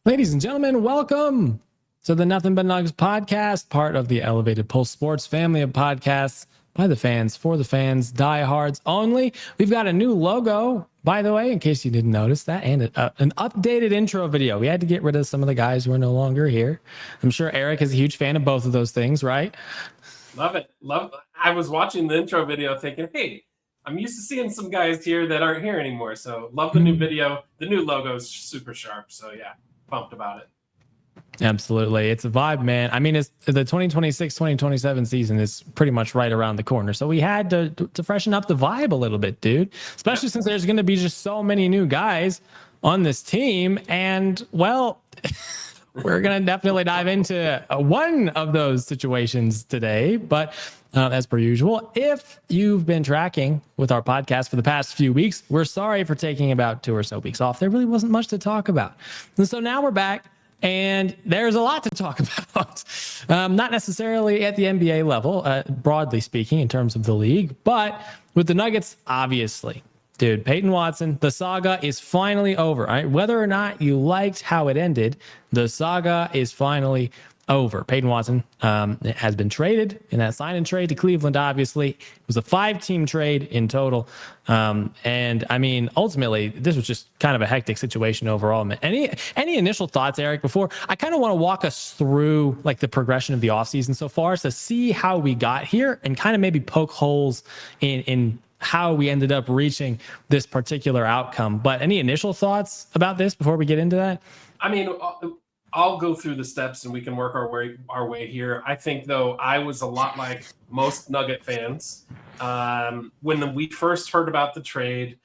Ladies and gentlemen, welcome to the Nothing But Nugs podcast, part of the Elevated Pulse Sports family of podcasts by the fans, for the fans, diehards only. We've got a new logo, by the way, in case you didn't notice that, and an updated intro video. We had to get rid of some of the guys who are no longer here. I'm sure Eric is a huge fan of both of those things, right? Love it. I was watching the intro video thinking, hey, I'm used to seeing some guys here that aren't here anymore. So love the new video. The new logo is super sharp. So yeah, pumped about it. Absolutely. It's a vibe, man. I mean, it's the 2026-2027 season is pretty much right around the corner. So we had to freshen up the vibe a little bit, dude, especially since there's going to be just so many new guys on this team. And well, we're going to definitely dive into one of those situations today. But as per usual, if you've been tracking with our podcast for the past few weeks, we're sorry for taking about 2 or so weeks off. There really wasn't much to talk about. And so now we're back. And there's a lot to talk about, not necessarily at the NBA level, broadly speaking, in terms of the league, but with the Nuggets, obviously. Dude, Peyton Watson, the saga is finally over. Right? Whether or not you liked how it ended, the saga is finally over. Peyton Watson has been traded in that sign and trade to Cleveland, obviously. It was a 5-team trade in total. And I mean, ultimately, this was just kind of a hectic situation overall. Any initial thoughts, Eric, before I kind of want to walk us through like the progression of the offseason so far to see how we got here and kind of maybe poke holes in how we ended up reaching this particular outcome. But any initial thoughts about this before we get into that? I mean, I'll go through the steps and we can work our way here. I think, though, I was a lot like most Nugget fans. When we first heard about the trade,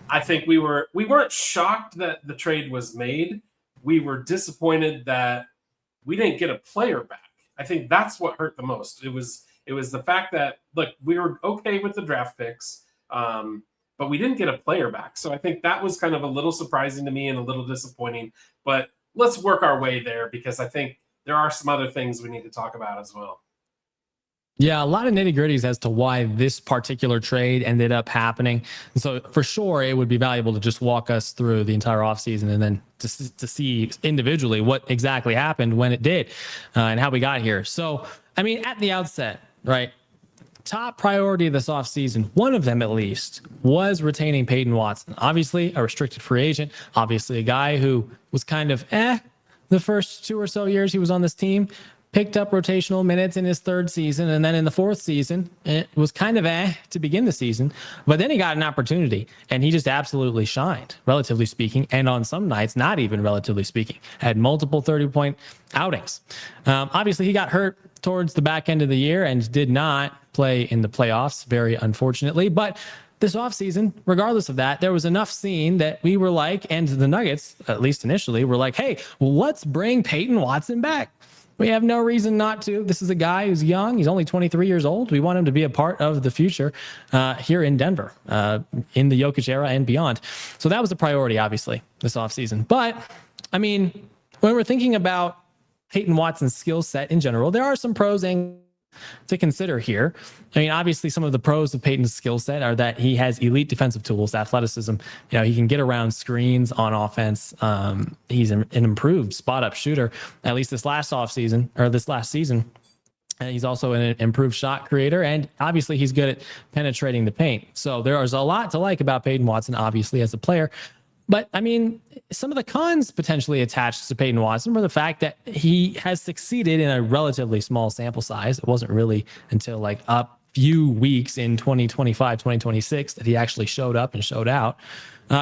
I think we weren't shocked that the trade was made. We were disappointed that we didn't get a player back. I think that's what hurt the most. It was the fact that, look, we were okay with the draft picks, but we didn't get a player back. So I think that was kind of a little surprising to me and a little disappointing. But let's work our way there because I think there are some other things we need to talk about as well. Yeah, a lot of nitty gritties as to why this particular trade ended up happening. And so for sure, it would be valuable to just walk us through the entire offseason and then to see individually what exactly happened when it did and how we got here. So, I mean, at the outset, right, top priority of this offseason, one of them at least, was retaining Peyton Watson. Obviously, a restricted free agent, obviously a guy who was kind of the first 2 or so years he was on this team, picked up rotational minutes in his 3rd season, and then in the 4th season, it was kind of to begin the season, but then he got an opportunity, and he just absolutely shined, relatively speaking, and on some nights, not even relatively speaking, had multiple 30-point outings. Obviously, he got hurt towards the back end of the year and did not play in the playoffs, very unfortunately, but this offseason, regardless of that, there was enough seen that we were like, and the Nuggets, at least initially, were like, hey, let's bring Peyton Watson back. We have no reason not to. This is a guy who's young. He's only 23 years old. We want him to be a part of the future here in Denver, in the Jokic era and beyond. So that was a priority, obviously, this offseason. But, I mean, when we're thinking about Peyton Watson's skill set in general, there are some pros and to consider here. I mean, obviously, some of the pros of Peyton's skill set are that he has elite defensive tools, athleticism. You know, he can get around screens on offense. He's an improved spot-up shooter, at least this last season. And he's also an improved shot creator, and obviously, he's good at penetrating the paint. So there is a lot to like about Peyton Watson, obviously, as a player. But, I mean, some of the cons potentially attached to Peyton Watson were the fact that he has succeeded in a relatively small sample size. It wasn't really until like a few weeks in 2025, 2026 that he actually showed up and showed out.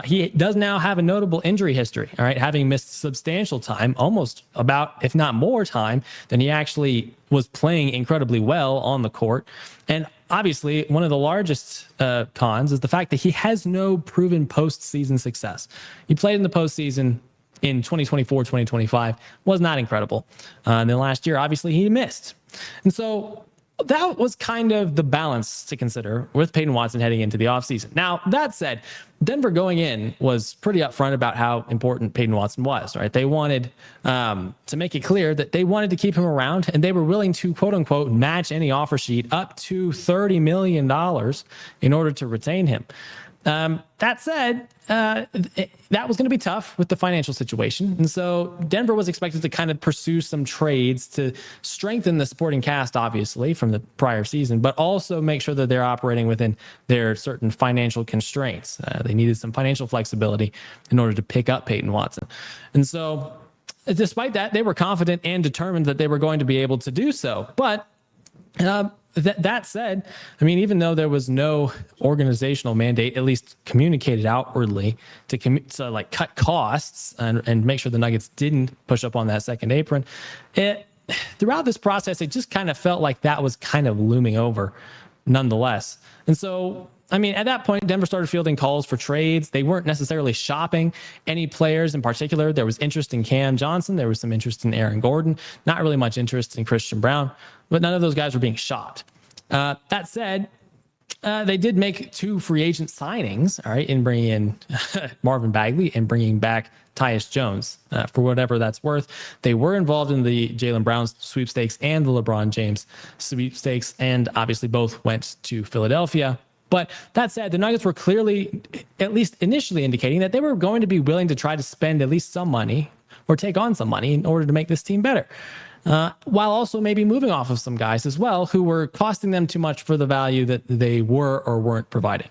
He does now have a notable injury history, all right, having missed substantial time, almost about, if not more time, than he actually was playing incredibly well on the court. And obviously, one of the largest cons is the fact that he has no proven postseason success. He played in the postseason in 2024, 2025, was not incredible. And then last year, obviously, he missed. And so that was kind of the balance to consider with Peyton Watson heading into the offseason. Now, that said, Denver going in was pretty upfront about how important Peyton Watson was, right? They wanted to make it clear that they wanted to keep him around, and they were willing to, quote unquote, match any offer sheet up to $30 million in order to retain him. That said, that was going to be tough with the financial situation. And so Denver was expected to kind of pursue some trades to strengthen the supporting cast, obviously, from the prior season, but also make sure that they're operating within their certain financial constraints. They needed some financial flexibility in order to pick up Peyton Watson. And so despite that, they were confident and determined that they were going to be able to do so. But that said, I mean, even though there was no organizational mandate, at least communicated outwardly to like cut costs and make sure the Nuggets didn't push up on that second apron, throughout this process, it just kind of felt like that was kind of looming over nonetheless. And so, I mean, at that point, Denver started fielding calls for trades. They weren't necessarily shopping any players in particular. There was interest in Cam Johnson. There was some interest in Aaron Gordon. Not really much interest in Christian Brown, but none of those guys were being shopped. That said, they did make 2 free agent signings, all right, in bringing in Marvin Bagley and bringing back Tyus Jones. For whatever that's worth, they were involved in the Jaylen Brown sweepstakes and the LeBron James sweepstakes, and obviously both went to Philadelphia. But that said, the Nuggets were clearly, at least initially, indicating that they were going to be willing to try to spend at least some money or take on some money in order to make this team better, while also maybe moving off of some guys as well who were costing them too much for the value that they were or weren't providing.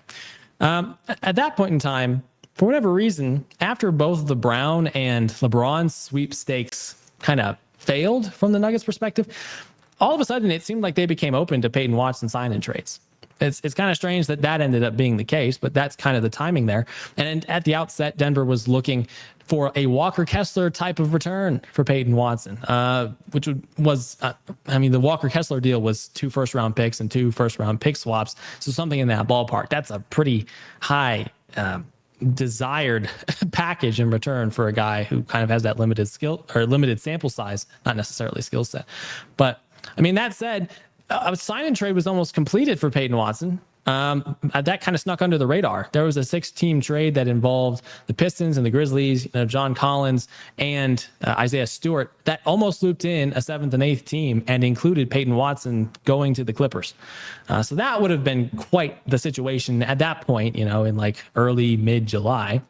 At that point in time, for whatever reason, after both the Brown and LeBron sweepstakes kind of failed from the Nuggets perspective, all of a sudden it seemed like they became open to Peyton Watson sign-in trades. It's kind of strange that ended up being the case, but that's kind of the timing there. And at the outset, Denver was looking for a Walker Kessler type of return for Peyton Watson, which was, the Walker Kessler deal was 2 first-round picks and 2 first-round pick swaps. So something in that ballpark. That's a pretty high desired package in return for a guy who kind of has that limited skill or limited sample size, not necessarily skill set. But I mean, that said, a sign and trade was almost completed for Peyton Watson. That kind of snuck under the radar. There was a 6-team trade that involved the Pistons and the Grizzlies, John Collins and Isaiah Stewart, that almost looped in a 7th and 8th team and included Peyton Watson going to the Clippers. So that would have been quite the situation at that point, in like early mid-July.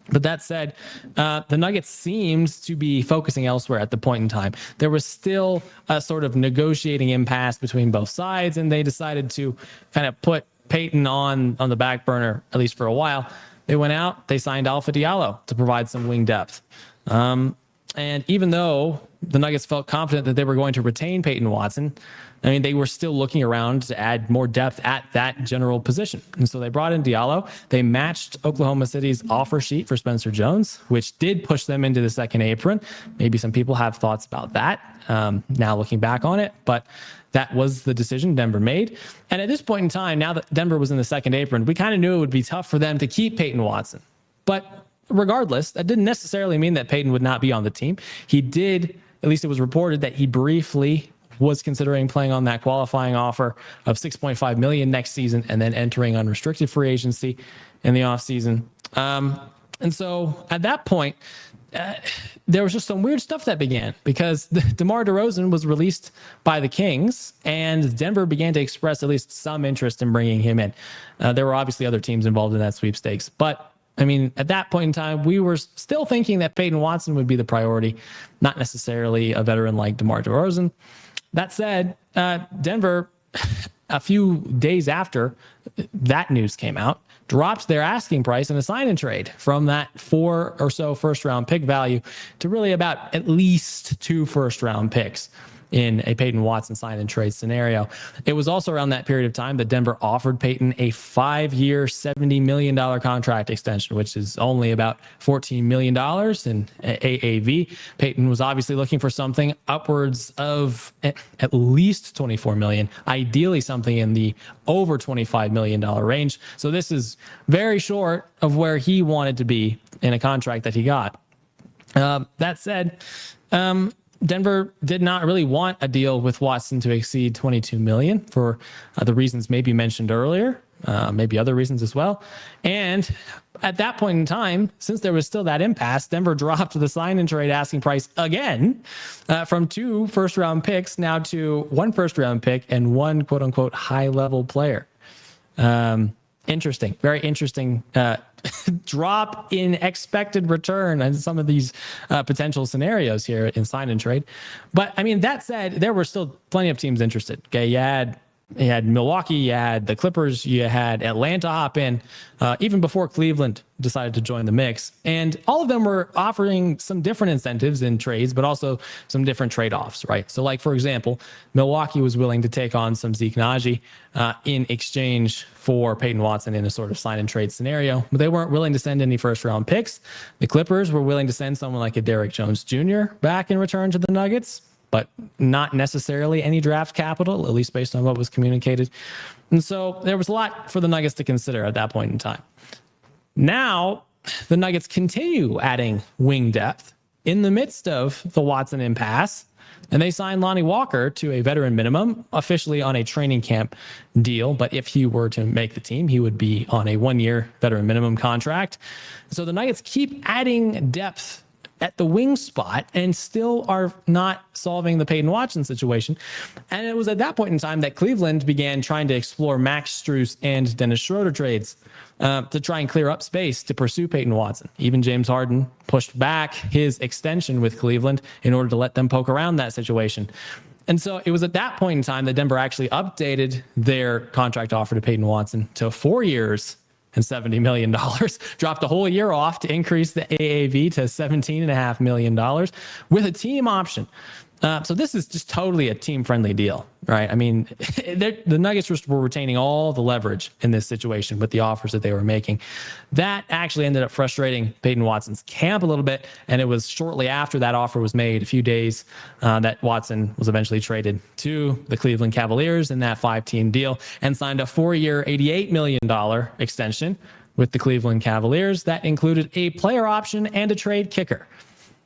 But that said, the Nuggets seemed to be focusing elsewhere at the point in time. There was still a sort of negotiating impasse between both sides, and they decided to kind of put Peyton on the back burner, at least for a while. They went out, they signed Alpha Diallo to provide some wing depth. And even though the Nuggets felt confident that they were going to retain Peyton Watson, I mean, they were still looking around to add more depth at that general position. And so they brought in Diallo. They matched Oklahoma City's offer sheet for Spencer Jones, which did push them into the second apron. Maybe some people have thoughts about that now looking back on it, but that was the decision Denver made. And at this point in time, now that Denver was in the second apron, we kind of knew it would be tough for them to keep Peyton Watson. But regardless, that didn't necessarily mean that Peyton would not be on the team. He did, at least it was reported that he briefly was considering playing on that qualifying offer of $6.5 million next season and then entering unrestricted free agency in the offseason. And so at that point, there was just some weird stuff that began because DeMar DeRozan was released by the Kings and Denver began to express at least some interest in bringing him in. There were obviously other teams involved in that sweepstakes, but I mean, at that point in time, we were still thinking that Peyton Watson would be the priority, not necessarily a veteran like DeMar DeRozan. That said, Denver, a few days after that news came out, dropped their asking price in a sign and trade from that 4 or so first-round pick value to really about at least 2 first-round picks in a Peyton Watson sign and trade scenario. It was also around that period of time that Denver offered Peyton a 5-year, $70 million contract extension, which is only about $14 million in AAV. Peyton was obviously looking for something upwards of at least $24 million, ideally something in the over $25 million range. So this is very short of where he wanted to be in a contract that he got. That said, Denver did not really want a deal with Watson to exceed $22 million for the reasons maybe mentioned earlier, maybe other reasons as well. And at that point in time, since there was still that impasse, Denver dropped the sign and trade asking price again from 2 first-round picks now to 1 first-round pick and 1 quote-unquote high-level player. Interesting. Very interesting drop in expected return on some of these potential scenarios here in sign and trade. But I mean, that said, there were still plenty of teams interested. Okay. You had Milwaukee, you had the Clippers, you had Atlanta hop in, even before Cleveland decided to join the mix. And all of them were offering some different incentives in trades, but also some different trade-offs, right? So like, for example, Milwaukee was willing to take on some Zeke Naji in exchange for Peyton Watson in a sort of sign and trade scenario, but they weren't willing to send any first round picks. The Clippers were willing to send someone like a Derrick Jones Jr. back in return to the Nuggets, but not necessarily any draft capital, at least based on what was communicated. And so there was a lot for the Nuggets to consider at that point in time. Now, the Nuggets continue adding wing depth in the midst of the Watson impasse, and they signed Lonnie Walker to a veteran minimum, officially on a training camp deal. But if he were to make the team, he would be on a 1-year veteran minimum contract. So the Nuggets keep adding depth at the wing spot and still are not solving the Peyton Watson situation. And it was at that point in time that Cleveland began trying to explore Max Strus and Dennis Schroeder trades to try and clear up space to pursue Peyton Watson. Even James Harden pushed back his extension with Cleveland in order to let them poke around that situation. And so it was at that point in time that Denver actually updated their contract offer to Peyton Watson to 4 years and $70 million, dropped a whole year off to increase the AAV to $17.5 million with a team option. So this is just totally a team-friendly deal, right? I mean, the Nuggets were retaining all the leverage in this situation with the offers that they were making. That actually ended up frustrating Peyton Watson's camp a little bit, and it was shortly after that offer was made, a few days, that Watson was eventually traded to the Cleveland Cavaliers in that 5-team deal and signed a 4-year, $88 million extension with the Cleveland Cavaliers that included a player option and a trade kicker.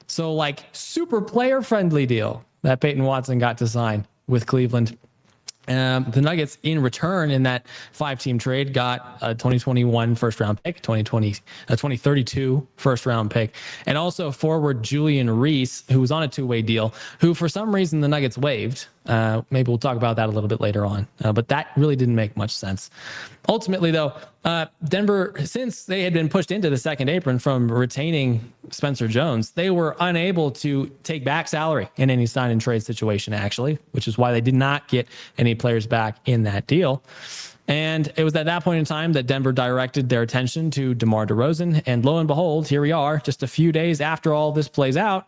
So like super player friendly deal that Peyton Watson got to sign with Cleveland. The Nuggets in return in that 5-team trade got a 2021 first round pick, 2032 first round pick, and also forward Julian Reese, who was on a 2-way deal, who for some reason the Nuggets waived. Maybe we'll talk about that a little bit later on, but that really didn't make much sense. Ultimately, though, Denver, since they had been pushed into the second apron from retaining Spencer Jones, they were unable to take back salary in any sign and trade situation, actually, which is why they did not get any players back in that deal. And it was at that point in time that Denver directed their attention to DeMar DeRozan. And lo and behold, here we are, just a few days after all this plays out.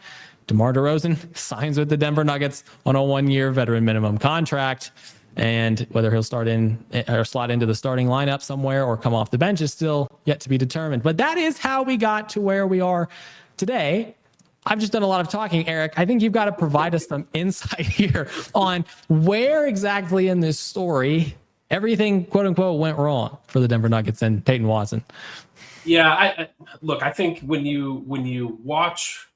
DeMar DeRozan signs with the Denver Nuggets on a 1-year veteran minimum contract. And whether he'll start in or slot into the starting lineup somewhere or come off the bench is still yet to be determined. But that is how we got to where we are today. I've just done a lot of talking, Eric. I think you've got to provide us some insight here on where exactly in this story everything, quote unquote, went wrong for the Denver Nuggets and Peyton Watson. Yeah, look, I think when you watch,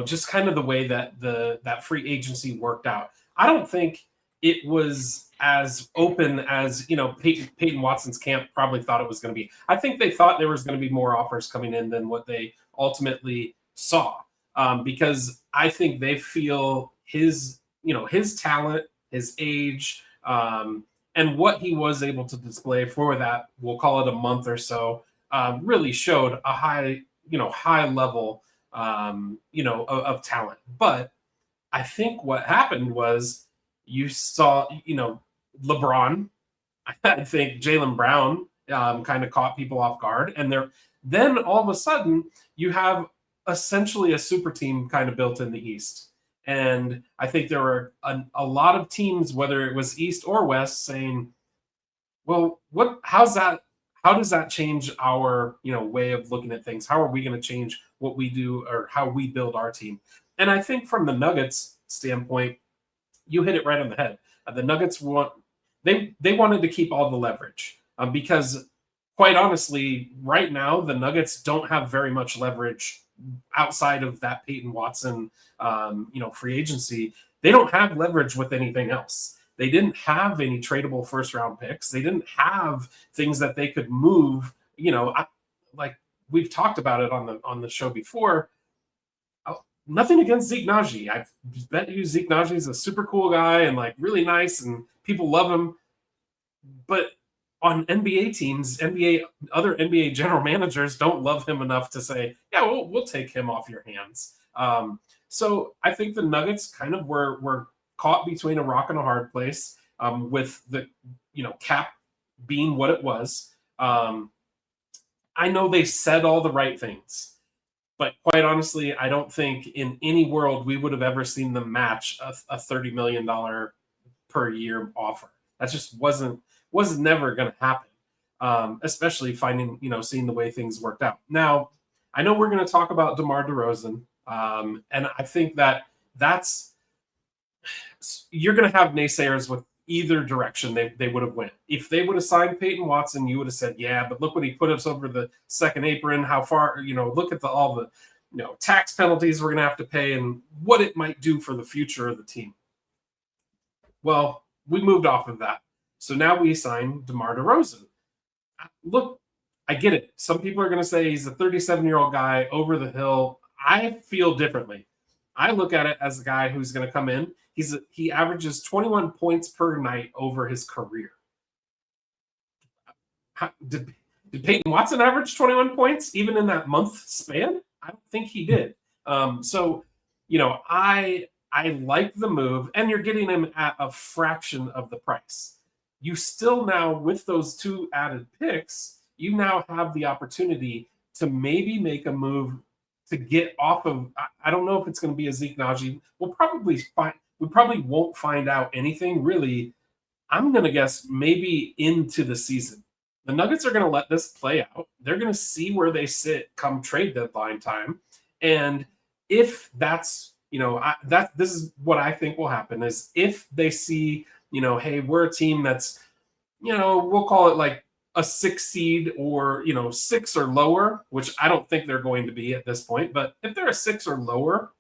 just kind of the way that that free agency worked out, I don't think it was as open as Peyton Watson's camp probably thought it was going to be. I think they thought there was going to be more offers coming in than what they ultimately saw, because I think they feel his talent, his age, and what he was able to display for that, we'll call it a month or so, really showed a high level, of talent. But I think what happened was you saw, LeBron, I think Jaylen Brown kind of caught people off guard. And then all of a sudden you have essentially a super team kind of built in the East. And I think there were a lot of teams, whether it was East or West, saying, well, how does that change our, way of looking at things? How are we going to change what we do or how we build our team? And I think from the Nuggets standpoint, you hit it right on the head. The Nuggets they wanted to keep all the leverage because, quite honestly, right now the Nuggets don't have very much leverage outside of that Peyton Watson, free agency. They don't have leverage with anything else. They didn't have any tradable first round picks. They didn't have things that they could move. Like we've talked about it on the show before. Nothing against Zeke Naji. I bet you Zeke Naji is a super cool guy and like really nice and people love him. But on NBA teams, other NBA general managers don't love him enough to say, yeah, we'll take him off your hands. So I think the Nuggets kind of were caught between a rock and a hard place, with the cap being what it was. I know they said all the right things, but quite honestly, I don't think in any world we would have ever seen them match a $30 million per year offer. That just was never going to happen, especially seeing the way things worked out. Now, I know we're going to talk about DeMar DeRozan, and I think you're going to have naysayers with either direction they would have went. If they would have signed Peyton Watson, you would have said, yeah, but look what he put us over the second apron, how far, look at all the tax penalties we're going to have to pay and what it might do for the future of the team. Well, we moved off of that. So now we signed DeMar DeRozan. Look, I get it. Some people are going to say he's a 37-year-old guy over the hill. I feel differently. I look at it as a guy who's going to come in. He averages 21 points per night over his career. Did Peyton Watson average 21 points even in that month span? I don't think he did. So I like the move, and you're getting him at a fraction of the price. You still now, with those two added picks, you now have the opportunity to maybe make a move to get off of. I don't know if it's going to be a Zeke Naji. We probably won't find out anything really. I'm going to guess maybe into the season. The Nuggets are going to let this play out. They're going to see where they sit come trade deadline time, and if that's this is what I think will happen is if they see hey, we're a team that's we'll call it like a 6 seed or 6 or lower, which I don't think they're going to be at this point, but if they're a 6 or lower,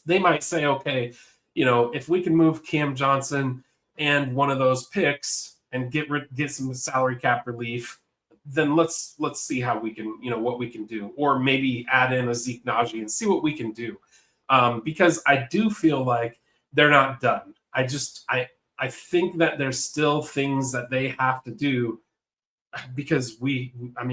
they might say, okay, if we can move Cam Johnson and one of those picks and get some salary cap relief, then let's see how we can, what we can do, or maybe add in a Zeke Naji and see what we can do. Because I do feel like they're not done. I think that there's still things that they have to do because I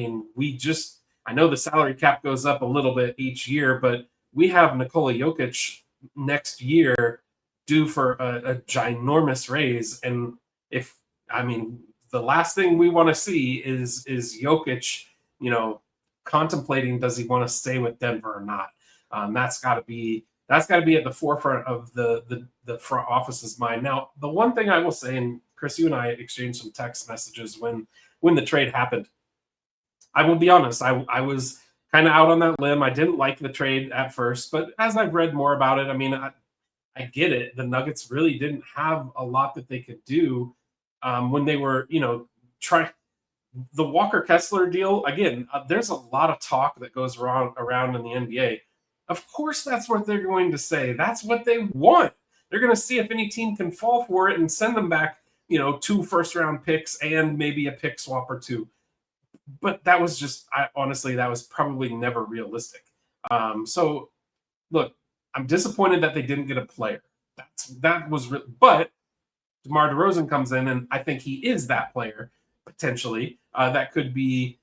know the salary cap goes up a little bit each year, but we have Nikola Jokic next year due for a ginormous raise. And the last thing we want to see is Jokic, contemplating, does he want to stay with Denver or not? That's got to be at the forefront of the front office's mind. Now, the one thing I will say, and Chris, you and I exchanged some text messages when the trade happened. I will be honest, I was kind of out on that limb. I didn't like the trade at first, but as I've read more about it, I get it. The Nuggets really didn't have a lot that they could do when they were, trying. The Walker Kessler deal, again, there's a lot of talk that goes around in the NBA. Of course, that's what they're going to say. That's what they want. They're going to see if any team can fall for it and send them back, 2 first-round picks and maybe a pick swap or 2. But that was honestly, that was probably never realistic. So, look, I'm disappointed that they didn't get a player. But DeMar DeRozan comes in, and I think he is that player potentially. That could be,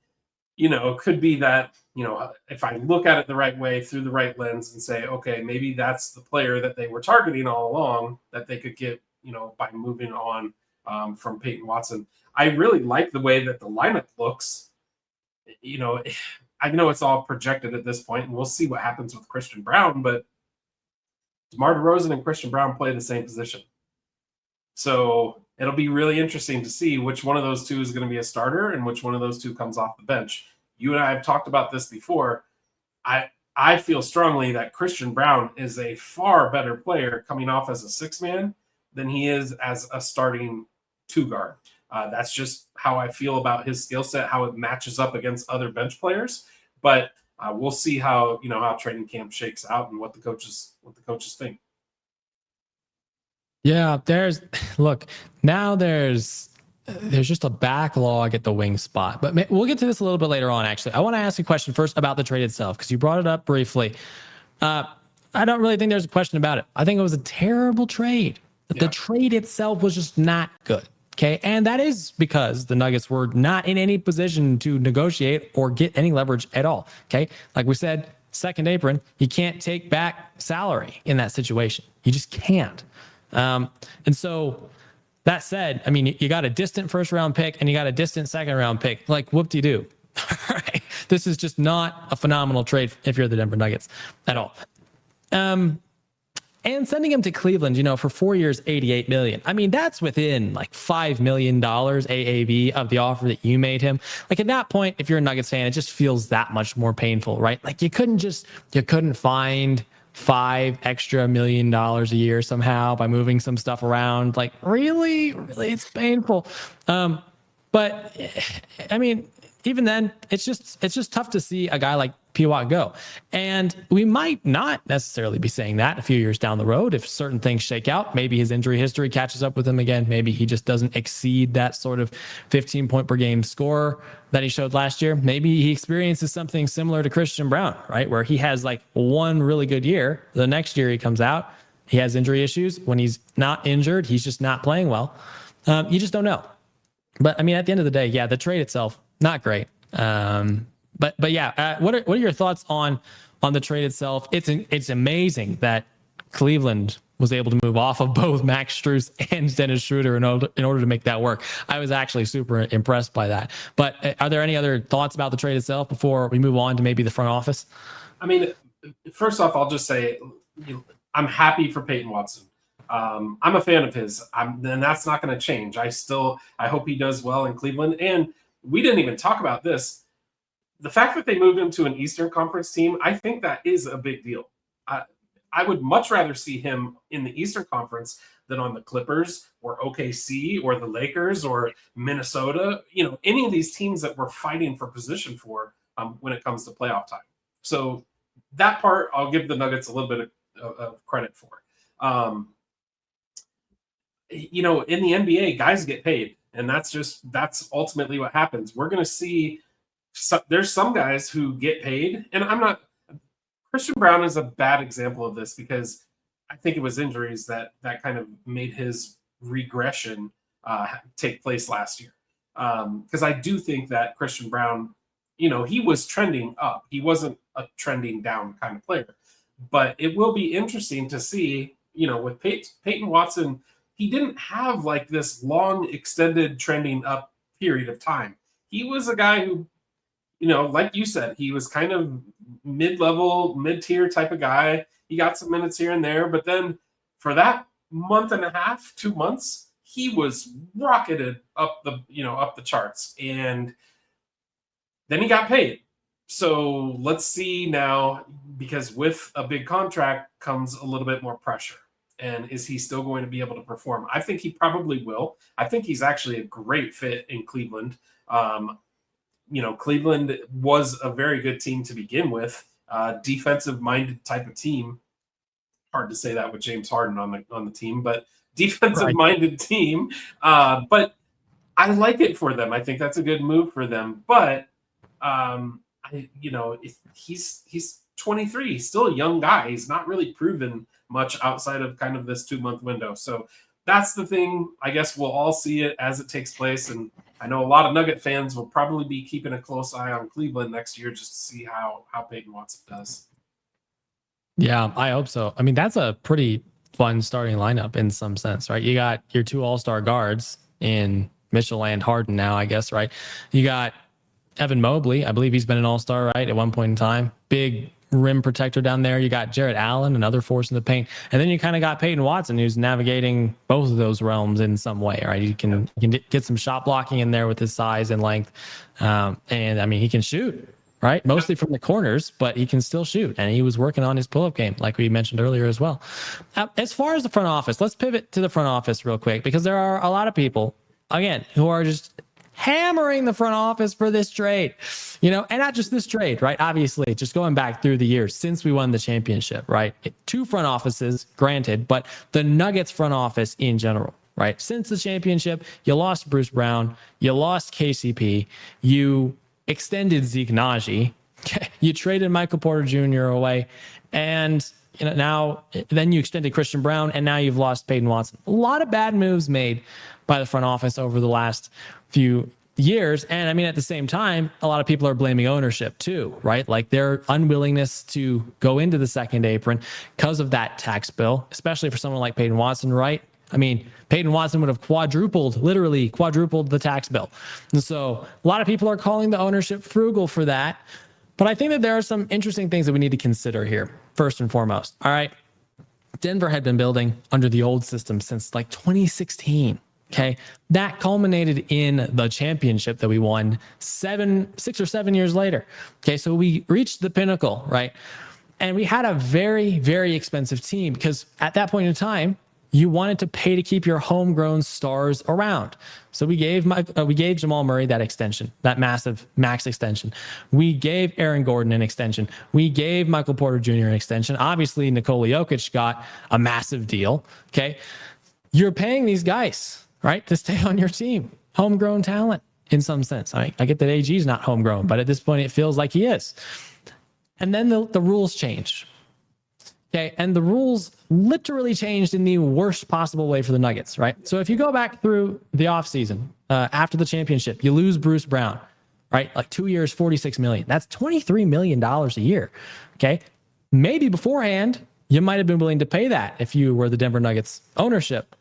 that, if I look at it the right way through the right lens and say, okay, maybe that's the player that they were targeting all along that they could get, by moving on from Peyton Watson. I really like the way that the lineup looks. I know it's all projected at this point, and we'll see what happens with Christian Braun, but DeMar DeRozan and Christian Braun play the same position. So it'll be really interesting to see which one of those two is going to be a starter and which one of those two comes off the bench. You and I have talked about this before. I feel strongly that Christian Braun is a far better player coming off as a 6-man than he is as a starting 2-guard. That's just how I feel about his skill set, how it matches up against other bench players. But we'll see how training camp shakes out and what the coaches think. Yeah, there's just a backlog at the wing spot, but we'll get to this a little bit later on. Actually, I want to ask you a question first about the trade itself, because you brought it up briefly. I don't really think there's a question about it. I think it was a terrible trade. The trade itself was just not good. Okay. And that is because the Nuggets were not in any position to negotiate or get any leverage at all. Okay. Like we said, second apron, you can't take back salary in that situation. You just can't. And so that said, I mean, you got a distant first round pick and you got a distant second round pick. Like, whoop-de-doo. Right? This is just not a phenomenal trade if you're the Denver Nuggets at all. And sending him to Cleveland, for 4 years, $88 million. I mean, that's within like $5 million AAV of the offer that you made him. Like at that point, if you're a Nuggets fan, it just feels that much more painful, right? Like you couldn't find $5 extra million a year somehow by moving some stuff around. Like really, it's painful. But I mean, even then, it's just tough to see a guy like P-Watt go. And we might not necessarily be saying that a few years down the road if certain things shake out. Maybe his injury history catches up with him again. Maybe he just doesn't exceed that sort of 15 point per game score that he showed last year. Maybe he experiences something similar to Christian Braun, right? Where he has like one really good year. The next year he comes out, he has injury issues. When he's not injured, he's just not playing well. You just don't know. But I mean, at the end of the day, yeah, the trade itself, not great. But yeah, what are your thoughts on the trade itself? It's amazing that Cleveland was able to move off of both Max Strus and Dennis Schroeder in order to make that work. I was actually super impressed by that. But are there any other thoughts about the trade itself before we move on to maybe the front office? I mean, first off, I'll just say I'm happy for Peyton Watson. I'm a fan of his, and that's not going to change. I hope he does well in Cleveland. And we didn't even talk about this. The fact that they moved him to an Eastern Conference team, I think that is a big deal. I would much rather see him in the Eastern Conference than on the Clippers or OKC or the Lakers or Minnesota. Any of these teams that we're fighting for position for when it comes to playoff time. So that part, I'll give the Nuggets a little bit of credit for. In the NBA, guys get paid, and that's ultimately what happens. We're going to see. So there's some guys who get paid, and Christian Braun is a bad example of this because I think it was injuries that kind of made his regression take place last year. Because I do think that Christian Braun, he was trending up. He wasn't a trending down kind of player. But it will be interesting to see, with Peyton Watson, he didn't have like this long extended trending up period of time. He was a guy who, like you said, he was kind of mid-level, mid-tier type of guy. He got some minutes here and there, but then for that month and a half, 2 months, he was rocketed up the charts, and then he got paid. So let's see now, because with a big contract comes a little bit more pressure. And is he still going to be able to perform? I think he probably will. I think he's actually a great fit in Cleveland. Cleveland was a very good team to begin with, defensive-minded type of team. Hard to say that with James Harden on the team, but defensive-minded team. But I like it for them. I think that's a good move for them. But he's 23. He's still a young guy. He's not really proven much outside of kind of this 2-month window. So that's the thing. I guess we'll all see it as it takes place. And I know a lot of Nugget fans will probably be keeping a close eye on Cleveland next year just to see how Peyton Watson does. Yeah, I hope so. I mean, that's a pretty fun starting lineup in some sense, right? You got your 2 all-star guards in Mitchell and Harden now, I guess, right? You got Evan Mobley. I believe he's been an all-star, right, at one point in time. Big rim protector down there. You got Jarrett Allen, another force in the paint. And then you kind of got Peyton Watson, who's navigating both of those realms in some way, right? You can get some shot blocking in there with his size and length. And I mean, he can shoot, right? Mostly from the corners, but he can still shoot. And he was working on his pull-up game, like we mentioned earlier as well. As far as the front office, let's pivot to the front office real quick, because there are a lot of people, again, who are just hammering the front office for this trade, and not just this trade, right? Obviously, just going back through the years since we won the championship, right? 2 front offices, granted, but the Nuggets front office in general, right? Since the championship, you lost Bruce Brown, you lost KCP, you extended Zeke Naji, you traded Michael Porter Jr. away, and now then you extended Christian Brown, and now you've lost Peyton Watson. A lot of bad moves made by the front office over the last few years. And I mean, at the same time, a lot of people are blaming ownership too, right? Like their unwillingness to go into the second apron because of that tax bill, especially for someone like Peyton Watson, right? I mean, Peyton Watson would have literally quadrupled the tax bill. And so a lot of people are calling the ownership frugal for that. But I think that there are some interesting things that we need to consider here, first and foremost. All right. Denver had been building under the old system since like 2016. Okay. That culminated in the championship that we won 6 or 7 years later. Okay. So we reached the pinnacle, right? And we had a very, very expensive team because at that point in time, you wanted to pay to keep your homegrown stars around. So we gave Jamal Murray that extension, that massive max extension. We gave Aaron Gordon an extension. We gave Michael Porter Jr. an extension. Obviously, Nikola Jokic got a massive deal. Okay. You're paying these guys, right, to stay on your team. Homegrown talent in some sense. I get that AG is not homegrown, but at this point, it feels like he is. And then the rules change. Okay. And the rules literally changed in the worst possible way for the Nuggets, right? So if you go back through the offseason, after the championship, you lose Bruce Brown, right? Like 2 years, $46 million. That's $23 million a year. Okay. Maybe beforehand, you might have been willing to pay that if you were the Denver Nuggets ownership.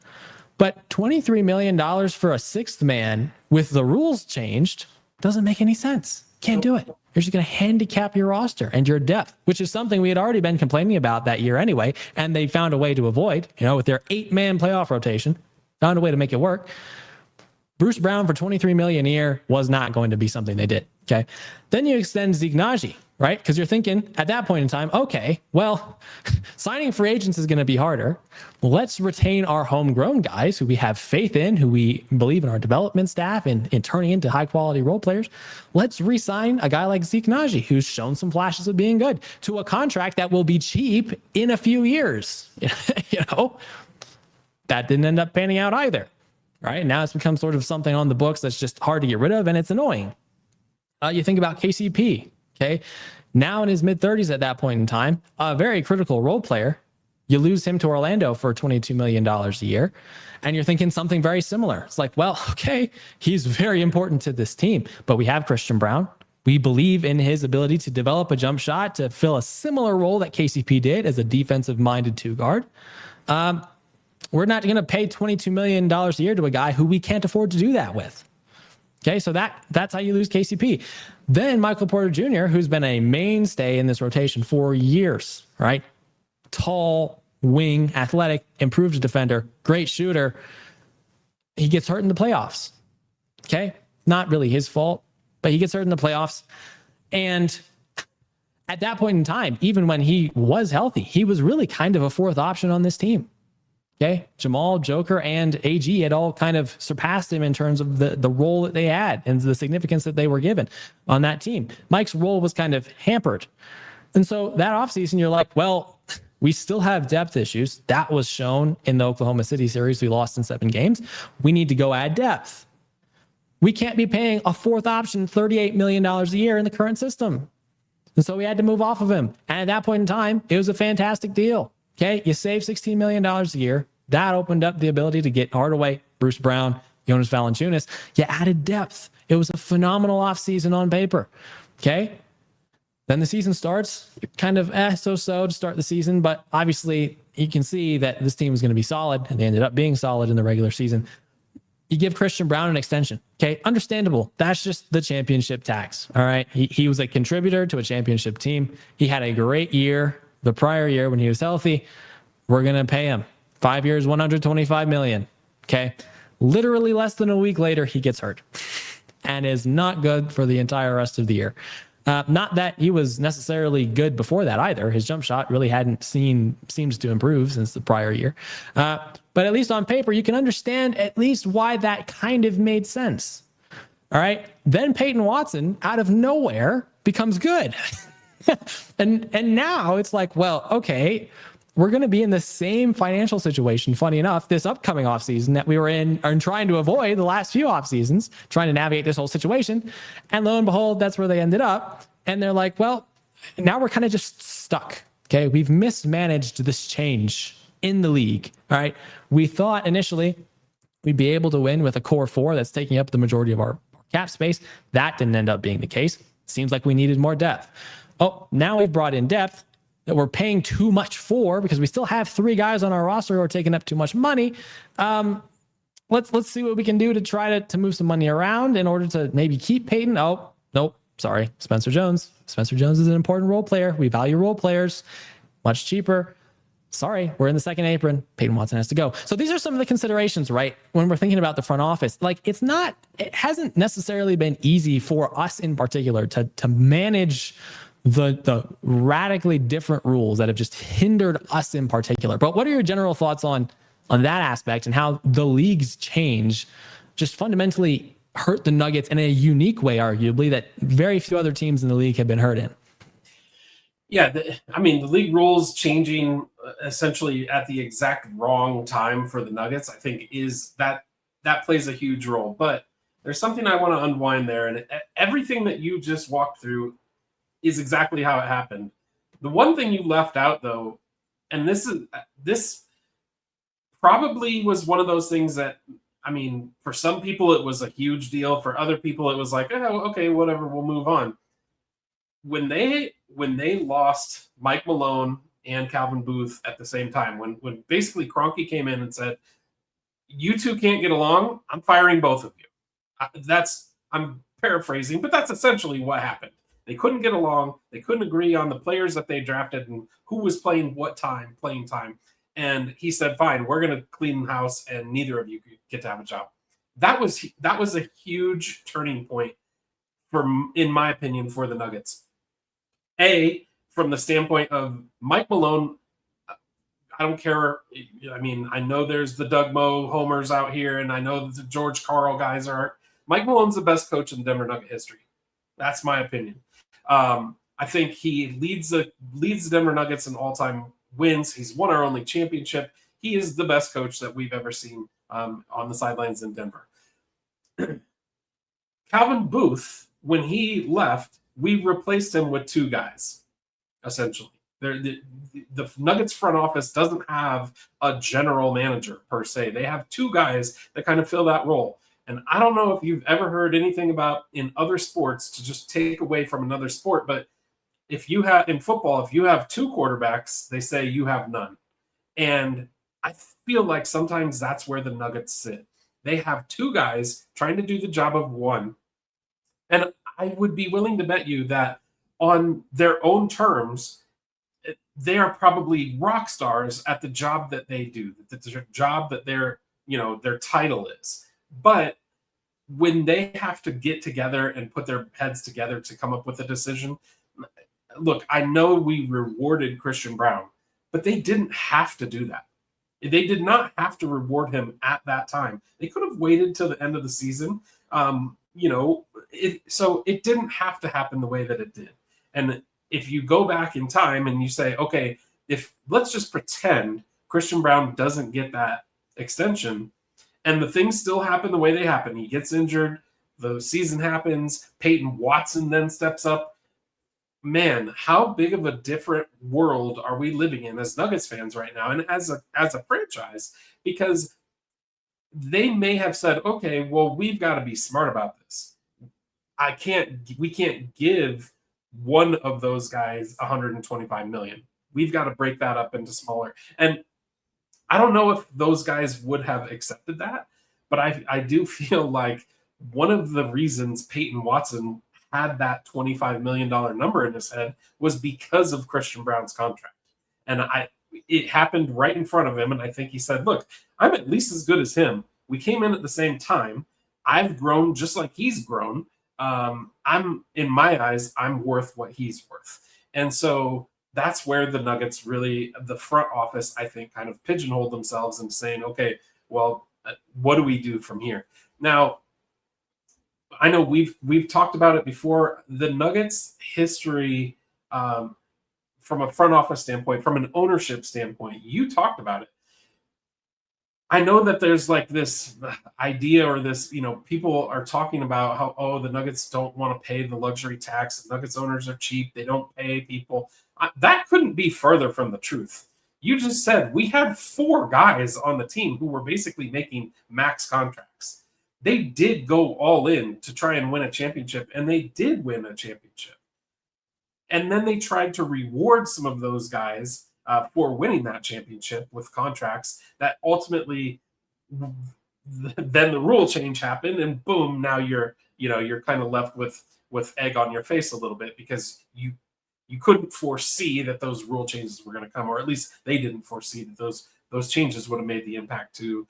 But $23 million for a sixth man with the rules changed doesn't make any sense. Can't do it. You're just going to handicap your roster and your depth, which is something we had already been complaining about that year anyway. And they found a way to avoid, with their 8-man playoff rotation, found a way to make it work. Bruce Brown for $23 million a year was not going to be something they did. Okay. Then you extend Zeke Naji, right? Because you're thinking at that point in time, okay, well, signing free agents is going to be harder. Let's retain our homegrown guys who we have faith in, who we believe in our development staff and in turning into high quality role players. Let's re-sign a guy like Zeke Naji, who's shown some flashes of being good, to a contract that will be cheap in a few years. That didn't end up panning out either. Right now it's become sort of something on the books that's just hard to get rid of, and it's annoying. You think about KCP, okay? Now in his mid-30s at that point in time, a very critical role player. You lose him to Orlando for $22 million a year, and you're thinking something very similar. It's like, well, okay, he's very important to this team, but we have Christian Brown. We believe in his ability to develop a jump shot to fill a similar role that KCP did as a defensive-minded two guard. We're not going to pay $22 million a year to a guy who we can't afford to do that with. Okay, so that's how you lose KCP. Then Michael Porter Jr., who's been a mainstay in this rotation for years, right? Tall, wing, athletic, improved defender, great shooter. He gets hurt in the playoffs. Okay, not really his fault, but he gets hurt in the playoffs. And at that point in time, even when he was healthy, he was really kind of a fourth option on this team. Okay, Jamal, Joker, and AG had all kind of surpassed him in terms of the role that they had and the significance that they were given on that team. Mike's role was kind of hampered. And so that offseason, you're like, well, we still have depth issues. That was shown in the Oklahoma City series. We lost in 7 games. We need to go add depth. We can't be paying a fourth option $38 million a year in the current system. And so we had to move off of him. And at that point in time, it was a fantastic deal. Okay, you save $16 million a year. That opened up the ability to get Hardaway, Bruce Brown, Jonas Valanciunas. You added depth. It was a phenomenal offseason on paper. Okay, then the season starts. You're kind of so-so to start the season, but obviously you can see that this team was going to be solid, and they ended up being solid in the regular season. You give Christian Brown an extension. Okay, understandable. That's just the championship tax. All right, he was a contributor to a championship team. He had a great year the prior year when he was healthy. We're going to pay him 5 years, $125 million. Okay. Literally less than a week later, he gets hurt and is not good for the entire rest of the year. Not that he was necessarily good before that either. His jump shot really seems to improve since the prior year. But at least on paper, you can understand at least why that kind of made sense. All right. Then Peyton Watson out of nowhere becomes good. and now it's like, well, okay, we're going to be in the same financial situation, funny enough, this upcoming offseason that we were in and trying to avoid the last few off seasons, trying to navigate this whole situation. And lo and behold, that's where they ended up. And they're like, well, now we're kind of just stuck. Okay. We've mismanaged this change in the league. All right. We thought initially we'd be able to win with a core four that's taking up the majority of our cap space. That didn't end up being the case. Seems like we needed more depth. Oh, now we've brought in depth that we're paying too much for because we still have 3 guys on our roster who are taking up too much money. Let's see what we can do to try to move some money around in order to maybe keep Peyton. Oh, nope. Sorry. Spencer Jones. Spencer Jones is an important role player. We value role players. Much cheaper. Sorry, we're in the second apron. Peyton Watson has to go. So these are some of the considerations, right? When we're thinking about the front office, like it hasn't necessarily been easy for us in particular to manage the radically different rules that have just hindered us in particular. But what are your general thoughts on that aspect and how the league's change just fundamentally hurt the Nuggets in a unique way, arguably, that very few other teams in the league have been hurt in? Yeah, the league rules changing essentially at the exact wrong time for the Nuggets, I think is that plays a huge role. But there's something I want to unwind there, and everything that you just walked through is exactly how it happened. The one thing you left out, though, and this probably was one of those things that, for some people it was a huge deal. For other people, it was like, oh, okay, whatever, we'll move on. When they lost Mike Malone and Calvin Booth at the same time, when basically Kroenke came in and said, you two can't get along, I'm firing both of you. I'm paraphrasing, but that's essentially what happened. They couldn't get along. They couldn't agree on the players that they drafted and who was playing what playing time. And he said, fine, we're going to clean house and neither of you get to have a job. That was a huge turning point in my opinion, for the Nuggets. From the standpoint of Mike Malone, I don't care. I know there's the Doug Moe homers out here, and I know the George Karl guys are. Mike Malone's the best coach in Denver Nugget history. That's my opinion. I think he leads the Denver Nuggets in all-time wins. He's won our only championship. He is the best coach that we've ever seen on the sidelines in Denver. Calvin Booth, when he left, we replaced him with 2 guys, essentially. The Nuggets front office doesn't have a general manager per se. They have 2 guys that kind of fill that role. And I don't know if you've ever heard anything about in other sports, to just take away from another sport, but in football, if you have 2 quarterbacks, they say you have none. And I feel like sometimes that's where the Nuggets sit. They have 2 guys trying to do the job of 1. And I would be willing to bet you that on their own terms, they are probably rock stars at the job that they do, the job that their title is. But when they have to get together and put their heads together to come up with a decision, look, I know we rewarded Christian Braun, but they didn't have to do that. They did not have to reward him at that time. They could have waited till the end of the season. So it didn't have to happen the way that it did. And if you go back in time and you say, okay, let's just pretend Christian Braun doesn't get that extension and the things still happen the way they happen. He gets injured, the season happens, Peyton Watson then steps up. Man, how big of a different world are we living in as Nuggets fans right now and as a franchise? Because they may have said, okay, well, we've got to be smart about this. We can't give one of those guys $125 million. We've got to break that up into smaller. And I don't know if those guys would have accepted that, but I do feel like one of the reasons Peyton Watson had that $25 million number in his head was because of Christian Braun's contract. And it happened right in front of him. And I think he said, look, I'm at least as good as him. We came in at the same time. I've grown just like he's grown. In my eyes, I'm worth what he's worth. And so that's where the Nuggets really, the front office, I think, kind of pigeonholed themselves into saying, okay, well, what do we do from here? Now, I know we've talked about it before. The Nuggets history, from a front office standpoint, from an ownership standpoint, you talked about it. I know that there's like this idea or this, people are talking about how, oh, the Nuggets don't want to pay the luxury tax. The Nuggets owners are cheap. They don't pay people. That couldn't be further from the truth. You just said we had 4 guys on the team who were basically making max contracts. They did go all in to try and win a championship, and they did win a championship. And then they tried to reward some of those guys for winning that championship with contracts that ultimately then the rule change happened, and boom, now you're kind of left with egg on your face a little bit, because you couldn't foresee that those rule changes were going to come, or at least they didn't foresee that those changes would have made the impact to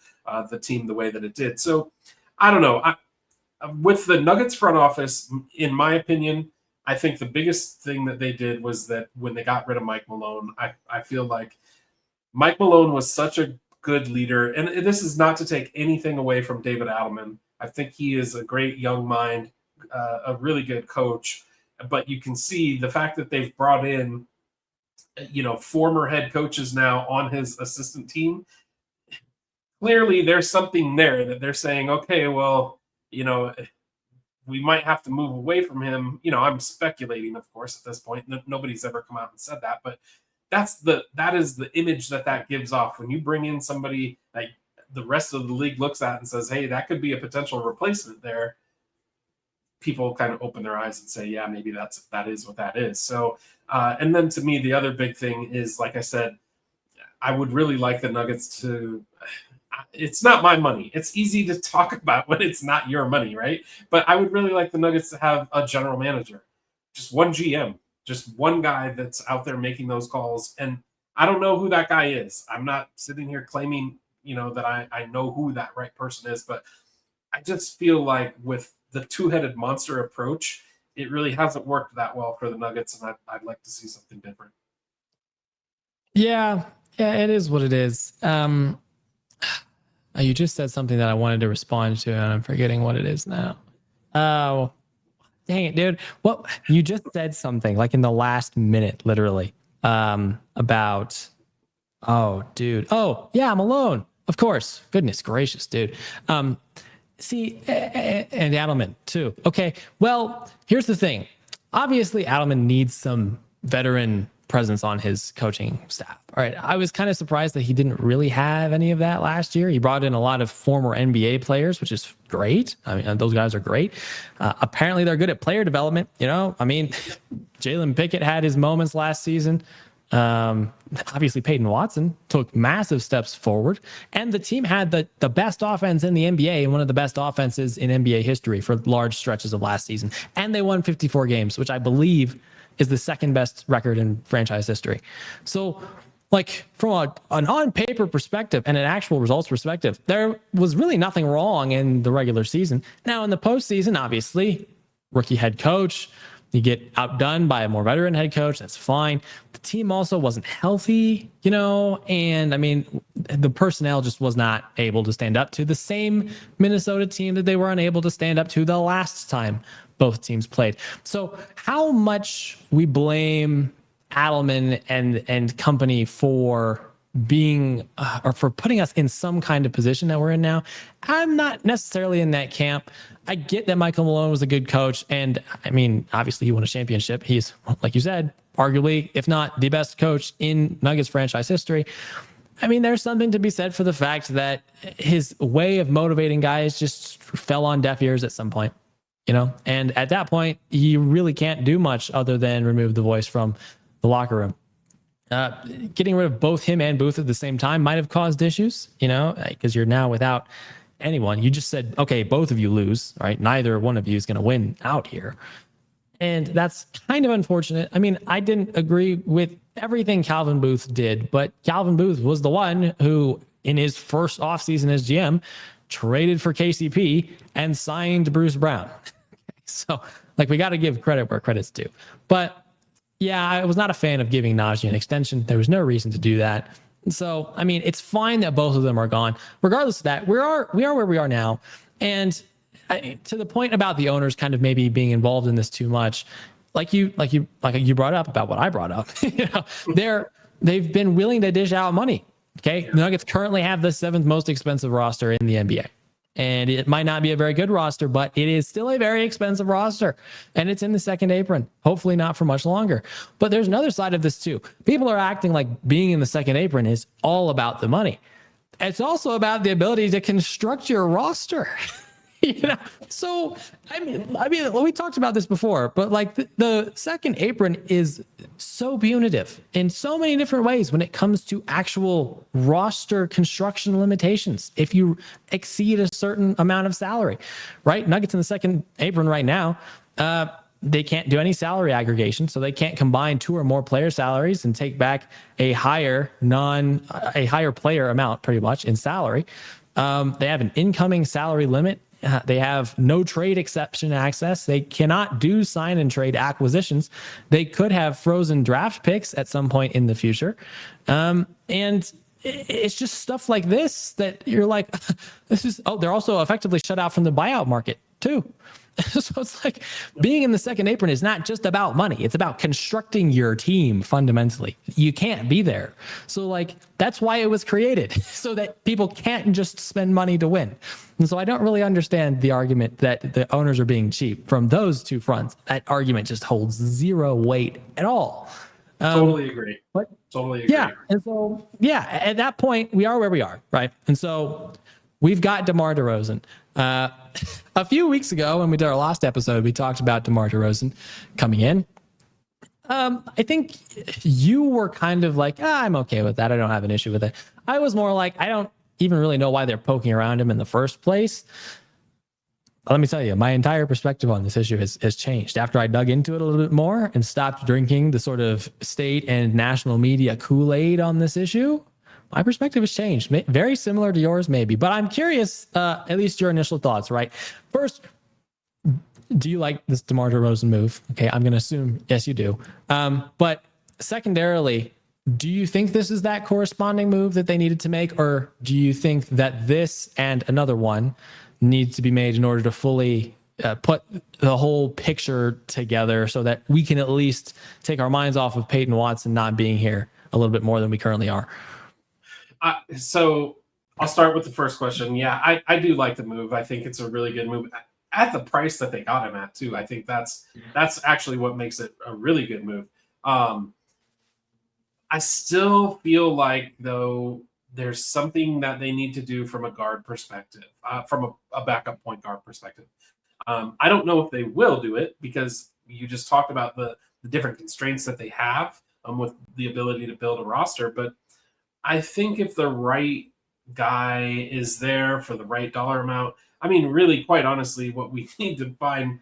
the team the way that it did. So I don't know. With the Nuggets front office, in my opinion, I think the biggest thing that they did was that when they got rid of Mike Malone, I feel like Mike Malone was such a good leader. And this is not to take anything away from David Adelman. I think he is a great young mind, a really good coach. But you can see the fact that they've brought in, former head coaches now on his assistant team. Clearly, there's something there that they're saying, okay, well, we might have to move away from him. I'm speculating, of course, at this point. Nobody's ever come out and said that, but that is the image that gives off when you bring in somebody that the rest of the league looks at and says, hey, that could be a potential replacement there. People kind of open their eyes and say, yeah, maybe that is what that is. So, and then to me, the other big thing is, like I said, I would really like the Nuggets to. It's not my money. It's easy to talk about when it's not your money, right? But I would really like the Nuggets to have a general manager, just one GM, just one guy that's out there making those calls. And I don't know who that guy is. I'm not sitting here claiming, that I know who that right person is, but I just feel like with the two-headed monster approach, it really hasn't worked that well for the Nuggets, and I'd like to see something different. Yeah, it is what it is. You just said something that I wanted to respond to, and I'm forgetting what it is now. Oh, dang it, dude. Well, you just said something like in the last minute, literally, about, oh, dude. Oh, yeah, I'm alone. Of course. Goodness gracious, dude. See, and Adelman too. Okay, well, here's the thing. Obviously, Adelman needs some veteran presence on his coaching staff. All right. I was kind of surprised that he didn't really have any of that last year. He brought in a lot of former NBA players, which is great. I mean, those guys are great. Apparently they're good at player development. I mean, Jalen Pickett had his moments last season. Obviously Peyton Watson took massive steps forward, and the team had the best offense in the NBA and one of the best offenses in NBA history for large stretches of last season. And they won 54 games, which I believe is the second best record in franchise history. So, like, from an on-paper perspective and an actual results perspective, there was really nothing wrong in the regular season. Now, in the postseason, obviously, rookie head coach, you get outdone by a more veteran head coach. That's fine. The team also wasn't healthy, and I mean, the personnel just was not able to stand up to the same Minnesota team that they were unable to stand up to the last time both teams played. So how much we blame Adelman and company for being or for putting us in some kind of position that we're in now, I'm not necessarily in that camp. I get that Michael Malone was a good coach, and I mean, obviously he won a championship. He's, like you said, arguably, if not the best coach in Nuggets franchise history. I mean, there's something to be said for the fact that his way of motivating guys just fell on deaf ears at some point. And at that point, you really can't do much other than remove the voice from the locker room. Getting rid of both him and Booth at the same time might have caused issues, because you're now without anyone. You just said, okay, both of you lose, right? Neither one of you is going to win out here. And that's kind of unfortunate. I mean, I didn't agree with everything Calvin Booth did, but Calvin Booth was the one who, in his first offseason as GM, traded for KCP and signed Bruce Brown. So, we got to give credit where credit's due. But yeah, I was not a fan of giving Najee an extension. There was no reason to do that. So, I mean, it's fine that both of them are gone. Regardless of that, we are where we are now. And to the point about the owners kind of maybe being involved in this too much, like you brought up about what I brought up, they've been willing to dish out money Okay. The Nuggets currently have the 7th most expensive roster in the NBA. And it might not be a very good roster, but it is still a very expensive roster. And it's in the second apron. Hopefully not for much longer. But there's another side of this too. People are acting like being in the second apron is all about the money. It's also about the ability to construct your roster. So I mean, we talked about this before, but like the second apron is so punitive in so many different ways when it comes to actual roster construction limitations. If you exceed a certain amount of salary, right? Nuggets in the second apron right now, they can't do any salary aggregation, so they can't combine 2 or more player salaries and take back a higher player amount, pretty much in salary. They have an incoming salary limit. They have no trade exception access. They cannot do sign and trade acquisitions. They could have frozen draft picks at some point in the future. And it's just stuff like this that you're like, they're also effectively shut out from the buyout market too. So it's like being in the second apron is not just about money. It's about constructing your team fundamentally. You can't be there. So like, that's why it was created, so that people can't just spend money to win. And so I don't really understand the argument that the owners are being cheap from those two fronts. That argument just holds zero weight at all. Totally agree. Totally agree. Yeah. And so, at that point, we are where we are, right? And so we've got DeMar DeRozan. A few weeks ago, when we did our last episode, we talked about DeMar DeRozan coming in. I think you were kind of like, I'm okay with that. I don't have an issue with it. I was more like, I don't even really know why they're poking around him in the first place. Let me tell you, my entire perspective on this issue has changed after I dug into it a little bit more and stopped drinking the sort of state and national media Kool-Aid on this issue. My perspective has changed. Very similar to yours, maybe. But I'm curious, at least your initial thoughts, right? First, do you like this DeMar DeRozan move? Okay, I'm going to assume, yes, you do. But secondarily, do you think this is that corresponding move that they needed to make? Or do you think that this and another one need to be made in order to fully put the whole picture together so that we can at least take our minds off of Peyton Watson not being here a little bit more than we currently are? So I'll start with the first question. Yeah, I do like the move. I think it's a really good move at the price that they got him at too. I think that's actually what makes it a really good move. I still feel like, though, there's something that they need to do from a guard perspective, from a backup point guard perspective. I don't know if they will do it, because you just talked about the different constraints that they have with the ability to build a roster. But I think if the right guy is there for the right dollar amount, I mean, really, quite honestly, what we need to find,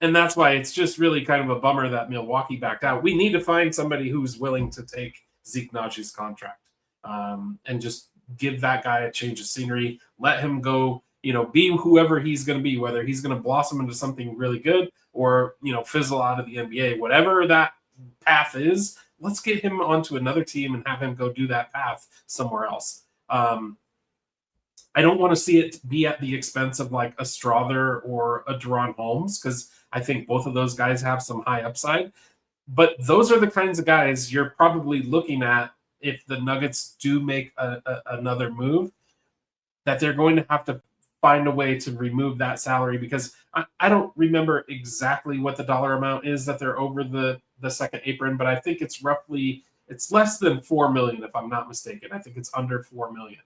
and that's why it's just really kind of a bummer that Milwaukee backed out. We need to find somebody who's willing to take Zeke Naji's contract and just give that guy a change of scenery. Let him go, be whoever he's going to be, whether he's going to blossom into something really good or, fizzle out of the NBA, whatever that path is. Let's get him onto another team and have him go do that path somewhere else. I don't want to see it be at the expense of like a Strother or a De'Ron Holmes, because I think both of those guys have some high upside. But those are the kinds of guys you're probably looking at if the Nuggets do make another move, that they're going to have to find a way to remove that salary, because I don't remember exactly what the dollar amount is that they're over the second apron, but I think it's less than $4 million, if I'm not mistaken. I think it's under $4 million.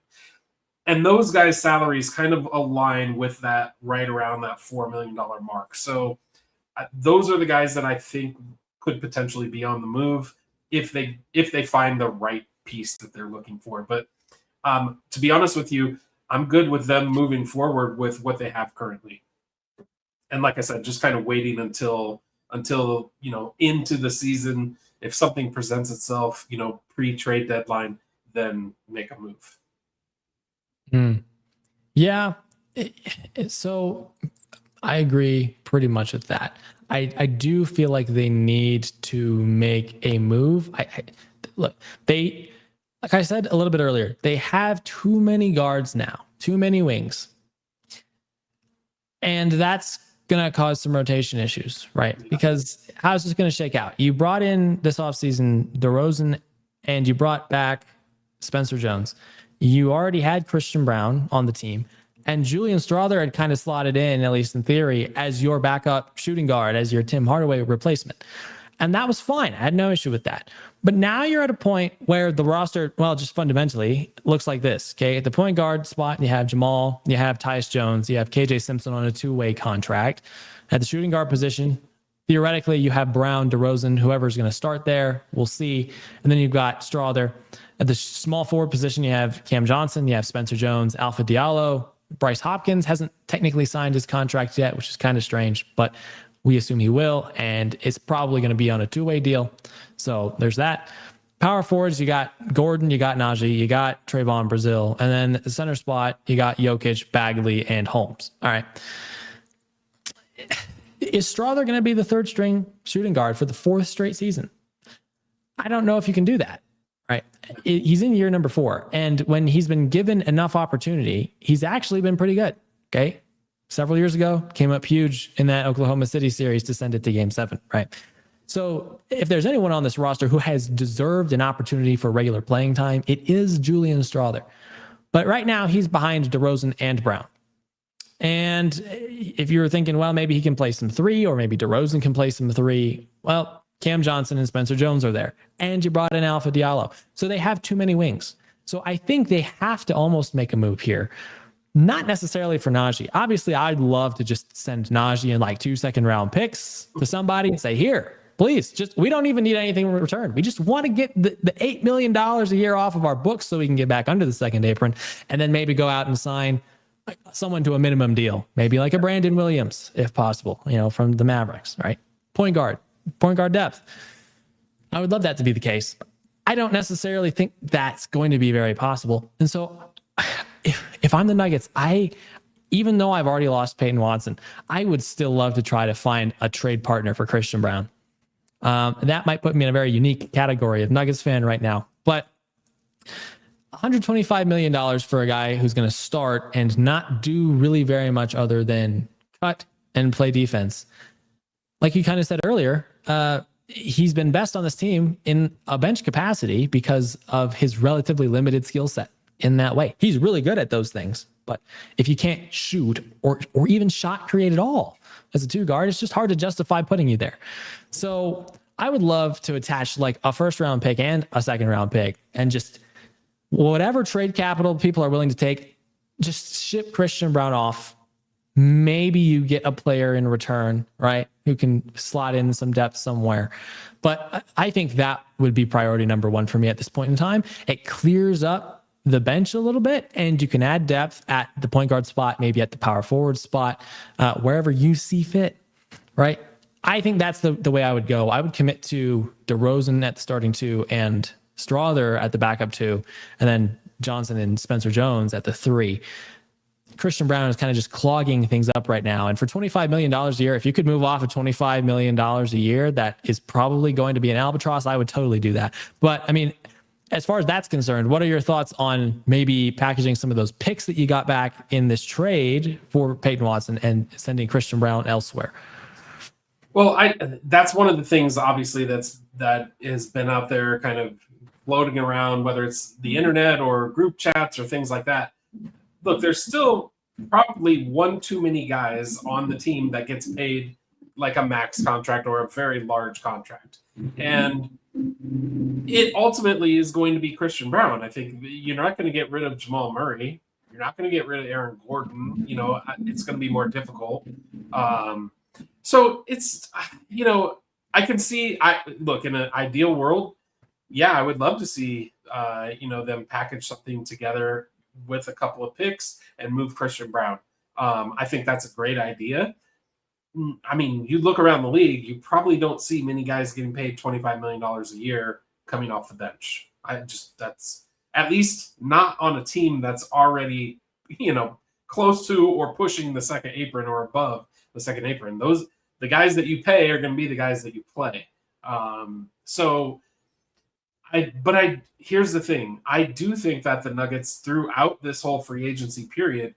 And those guys' salaries kind of align with that, right around that $4 million mark. So those are the guys that I think could potentially be on the move if they find the right piece that they're looking for. But to be honest with you, I'm good with them moving forward with what they have currently. And like I said, just kind of waiting until into the season. If something presents itself, pre-trade deadline, then make a move. Yeah. So I agree pretty much with that. I do feel like they need to make a move. Look, like I said a little bit earlier, they have too many guards now, too many wings. And that's going to cause some rotation issues, right? Because how's this going to shake out? You brought in this offseason DeRozan, and you brought back Spencer Jones. You already had Christian Braun on the team, and Julian Strother had kind of slotted in, at least in theory, as your backup shooting guard, as your Tim Hardaway replacement. And that was fine. I had no issue with that. But now you're at a point where the roster, well, just fundamentally looks like this. Okay. At the point guard spot, you have Jamal, you have Tyus Jones, you have KJ Simpson on a 2-way contract. At the shooting guard position, theoretically, you have Brown, DeRozan, whoever's going to start there. We'll see. And then you've got Strother. At the small forward position, you have Cam Johnson, you have Spencer Jones, Alpha Diallo. Bryce Hopkins hasn't technically signed his contract yet, which is kind of strange, but we assume he will, and it's probably going to be on a 2-way deal. So there's that. Power forwards, you got Gordon, you got Najee, you got Trayvon Brazil, and then at the center spot, you got Jokic, Bagley, and Holmes. All right. Is Strother going to be the third string shooting guard for the 4th straight season? I don't know if you can do that. Right. He's in year number 4. And when he's been given enough opportunity, he's actually been pretty good. Okay. Several years ago, came up huge in that Oklahoma City series to send it to game 7. Right. So if there's anyone on this roster who has deserved an opportunity for regular playing time, it is Julian Strother. But right now he's behind DeRozan and Brown. And if you were thinking, well, maybe he can play some 3, or maybe DeRozan can play some 3. Well, Cam Johnson and Spencer Jones are there, and you brought in Alpha Diallo. So they have too many wings. So I think they have to almost make a move here. Not necessarily for Najee. Obviously, I'd love to just send Najee in like 2 second-round picks to somebody and say, here, please, we don't even need anything in return. We just want to get the $8 million a year off of our books so we can get back under the second apron, and then maybe go out and sign someone to a minimum deal, maybe like a Brandon Williams, if possible, from the Mavericks, right? Point guard depth. I would love that to be the case. I don't necessarily think that's going to be very possible. And so if I'm the Nuggets, even though I've already lost Peyton Watson, I would still love to try to find a trade partner for Christian Braun. That might put me in a very unique category of Nuggets fan right now, but $125 million for a guy who's going to start and not do really very much other than cut and play defense. Like you kind of said earlier, he's been best on this team in a bench capacity because of his relatively limited skill set in that way. He's really good at those things, but if you can't shoot or even shot create at all as a 2 guard, it's just hard to justify putting you there. So I would love to attach like a 1st-round pick and a 2nd-round pick, and just whatever trade capital people are willing to take, just ship Christian Braun off. Maybe you get a player in return, right, who can slot in some depth somewhere. But I think that would be priority number 1 for me at this point in time. It clears up the bench a little bit, and you can add depth at the point guard spot, maybe at the power forward spot, wherever you see fit, right? I think that's the way I would go. I would commit to DeRozan at the starting 2 and Strother at the backup 2, and then Johnson and Spencer Jones at the 3. Christian Braun is kind of just clogging things up right now. And for $25 million a year, if you could move off of $25 million a year, that is probably going to be an albatross. I would totally do that. But I mean, as far as that's concerned, what are your thoughts on maybe packaging some of those picks that you got back in this trade for Peyton Watson and sending Christian Braun elsewhere? Well, that's one of the things, obviously, that has been out there kind of floating around, whether it's the internet or group chats or things like that. Look, there's still probably one too many guys on the team that gets paid like a max contract or a very large contract. And it ultimately is going to be Christian Braun. I think you're not going to get rid of Jamal Murray. You're not going to get rid of Aaron Gordon. It's going to be more difficult. So it's, I can see, look, in an ideal world, yeah, I would love to see, them package something together with a couple of picks and move Christian Braun. I think that's a great idea. I mean, you look around the league, you probably don't see many guys getting paid $25 million a year coming off the bench. That's at least not on a team that's already, close to or pushing the second apron or above the second apron. The guys that you pay are going to be the guys that you play. Here's the thing. I do think that the Nuggets, throughout this whole free agency period,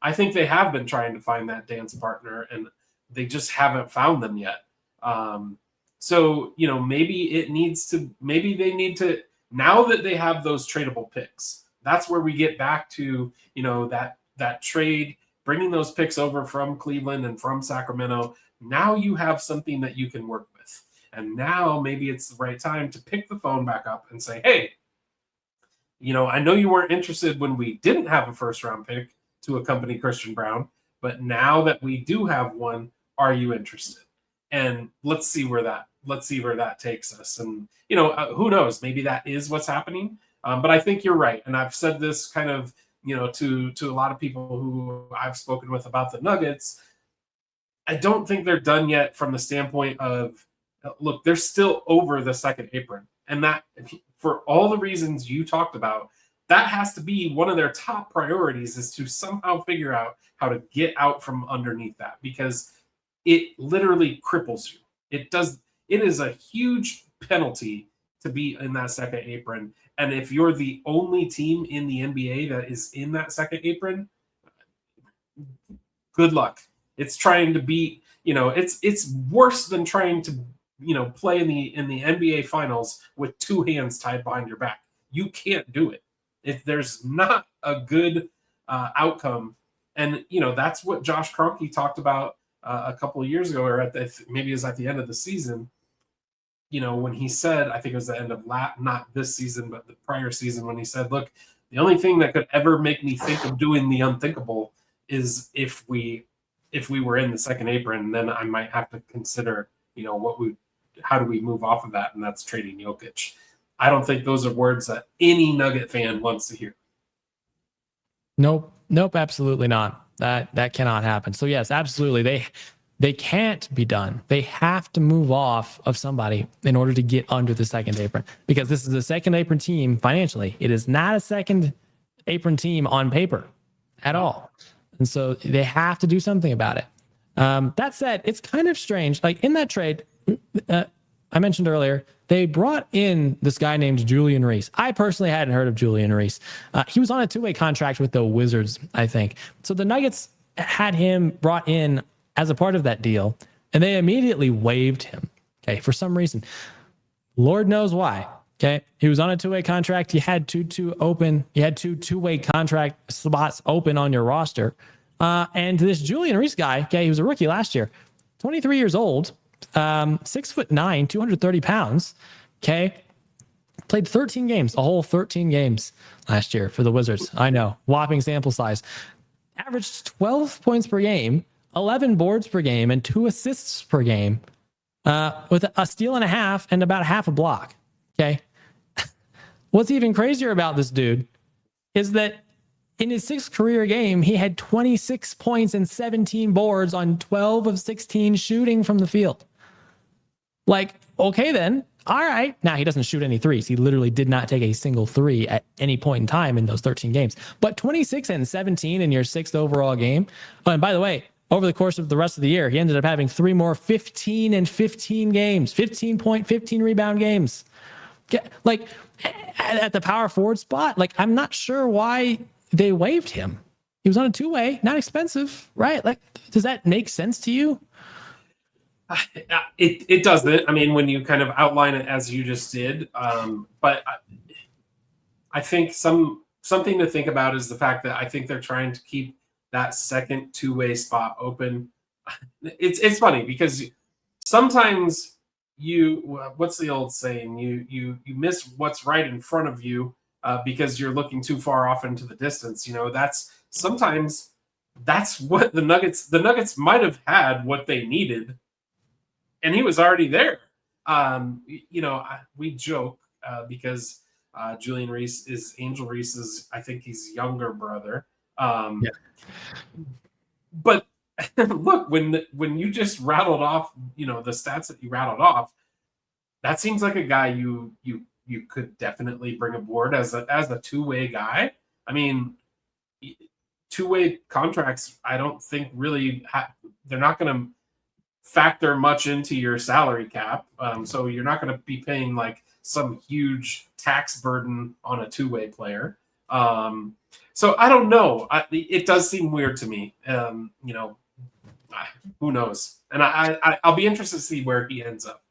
I think they have been trying to find that dance partner, and they just haven't found them yet. Maybe they need to Now that they have those tradable picks, that's where we get back to, that trade, bringing those picks over from Cleveland and from Sacramento. Now you have something that you can work with. And now maybe it's the right time to pick the phone back up and say, hey, I know you weren't interested when we didn't have a first round pick to accompany Christian Braun, but now that we do have one, are you interested? And let's see where that takes us. And, who knows, maybe that is what's happening. But I think you're right. And I've said this kind of, to a lot of people who I've spoken with about the Nuggets. I don't think they're done yet from the standpoint of, look, they're still over the second apron. And that, for all the reasons you talked about, that has to be one of their top priorities, is to somehow figure out how to get out from underneath that, because it literally cripples you. It is a huge penalty to be in that second apron. And if you're the only team in the NBA that is in that second apron, good luck. It's trying to beat, it's worse than trying to, play in the NBA finals with two hands tied behind your back. You can't do it. If there's not a good outcome. And, that's what Josh Kroenke talked about a couple of years ago, or maybe it was at the end of the season, when he said, I think it was the end of not this season, but the prior season, when he said, look, the only thing that could ever make me think of doing the unthinkable is if we were in the second apron, then I might have to consider, how do we move off of that? And that's trading Jokic. I don't think those are words that any Nugget fan wants to hear. Nope, absolutely not. That cannot happen. So yes, absolutely. They can't be done. They have to move off of somebody in order to get under the second apron, because this is a second apron team financially. It is not a second apron team on paper at all. And so they have to do something about it. That said, it's kind of strange. Like in that trade, I mentioned earlier, they brought in this guy named Julian Reese. I personally hadn't heard of Julian Reese. He was on a two-way contract with the Wizards, I think. So the Nuggets had him brought in as a part of that deal, and they immediately waived him. Okay, for some reason. Lord knows why. Okay, he was on a two-way contract. You had two two-way contract spots open on your roster. And this Julian Reese guy, okay, he was a rookie last year, 23 years old, 6'9", 230 pounds. Okay, played 13 games, a whole 13 games last year for the Wizards. I know, whopping sample size. Averaged 12 points per game, 11 boards per game, and 2 assists per game, with a steal and a half and about half a block. Okay. What's even crazier about this dude is that in his 6th career game, he had 26 points and 17 boards on 12 of 16 shooting from the field. Like, okay, then. All right. Now, he doesn't shoot any threes. He literally did not take a single three at any point in time in those 13 games. But 26 and 17 in your 6th overall game. Oh, and by the way, over the course of the rest of the year, he ended up having 3 more 15 and 15 games, 15 point, 15 rebound games. Like, at the power forward spot, like, I'm not sure why they waived him. He was on a two-way, not expensive, right? Like, does that make sense to you? It doesn't. I mean, when you kind of outline it as you just did, but I think something to think about is the fact that I think they're trying to keep that second two-way spot open. It's funny because sometimes what's the old saying? You miss what's right in front of you because you're looking too far off into the distance. Sometimes that's what the Nuggets might have had what they needed, and he was already there. We joke because Julian Reese is Angel Reese's, I think he's younger brother. Yeah. But look, when you just rattled off, the stats that you rattled off, that seems like a guy you could definitely bring aboard as a two-way guy. I mean, two-way contracts, I don't think really they're not going to factor much into your salary cap. So you're not going to be paying like some huge tax burden on a two-way player. So I don't know. It does seem weird to me. Who knows? And I'll be interested to see where he ends up.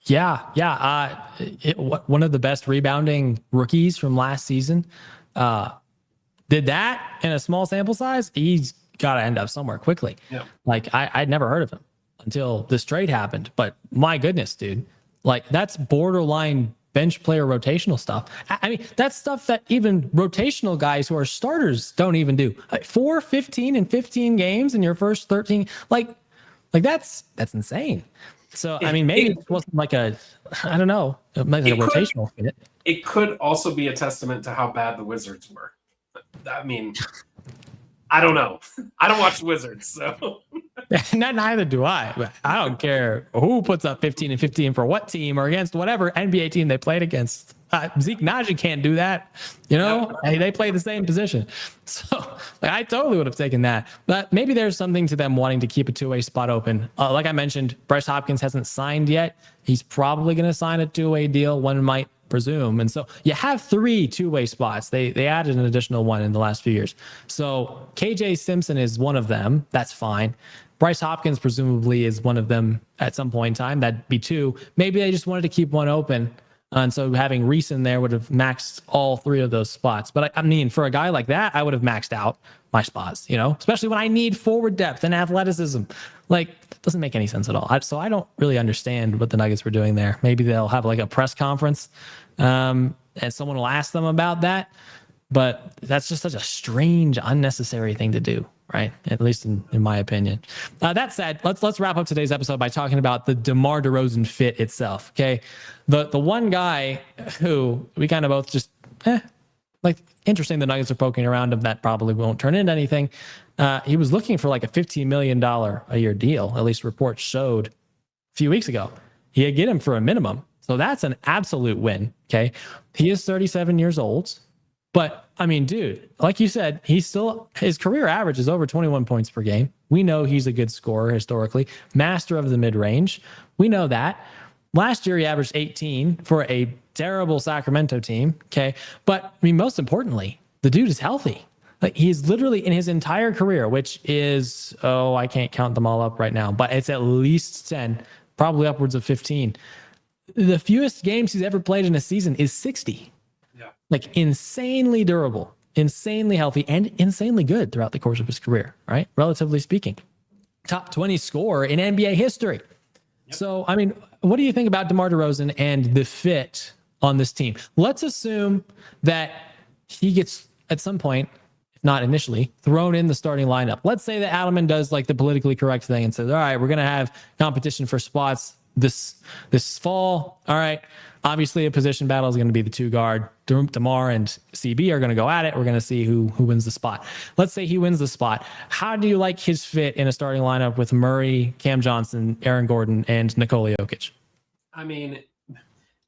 Yeah. One of the best rebounding rookies from last season did that in a small sample size. He's got to end up somewhere quickly. Yeah. Like I'd never heard of him until this trade happened. But my goodness, dude, like that's borderline bench player rotational stuff. I mean, that's stuff that even rotational guys who are starters don't even do. Like 4, 15, and 15 games in your first 13. Like that's insane. So I mean, maybe it wasn't like I don't know, like a rotational fit. It could also be a testament to how bad the Wizards were. I mean, I don't know. I don't watch the Wizards, so Neither do I. But I don't care who puts up 15 and 15 for what team or against whatever NBA team they played against. Zeke Naji can't do that. You know, they play the same position. So like, I totally would have taken that. But maybe there's something to them wanting to keep a two-way spot open. Like I mentioned, Bryce Hopkins hasn't signed yet. He's probably going to sign a two-way deal. One might presume. And so you have 3 two-way spots. They added an additional one in the last few years. So KJ Simpson is one of them. That's fine. Bryce Hopkins presumably is one of them at some point in time. That'd be 2. Maybe they just wanted to keep one open. And so having Reese in there would have maxed all 3 of those spots. But I mean, for a guy like that, I would have maxed out my spots, you know, especially when I need forward depth and athleticism. Like, it doesn't make any sense at all. So I don't really understand what the Nuggets were doing there. Maybe they'll have like a press conference and someone will ask them about that. But that's just such a strange, unnecessary thing to do, right? At least in my opinion. That said, let's wrap up today's episode by talking about the DeMar DeRozan fit itself. Okay, the one guy who we kind of both just like interesting. The Nuggets are poking around him. That probably won't turn into anything. He was looking for like a $15 million a year deal. At least reports showed a few weeks ago. He had get him for a minimum. So that's an absolute win. Okay, he is 37 years old. But I mean, dude, like you said, his career average is over 21 points per game. We know he's a good scorer historically, master of the mid range. We know that. Last year, he averaged 18 for a terrible Sacramento team. Okay. But I mean, most importantly, the dude is healthy. Like he's literally in his entire career, which is, I can't count them all up right now, but it's at least 10, probably upwards of 15. The fewest games he's ever played in a season is 60. Like insanely durable, insanely healthy, and insanely good throughout the course of his career, right? Relatively speaking. Top 20 scorer in NBA history. Yep. So, I mean, what do you think about DeMar DeRozan and the fit on this team? Let's assume that he gets, at some point, if not initially, thrown in the starting lineup. Let's say that Adelman does like the politically correct thing and says, all right, we're going to have competition for spots this fall. All right. Obviously, a position battle is going to be the 2 guard. DeMar and CB are going to go at it. We're going to see who wins the spot. Let's say he wins the spot. How do you like his fit in a starting lineup with Murray, Cam Johnson, Aaron Gordon, and Nikola Jokic? I mean,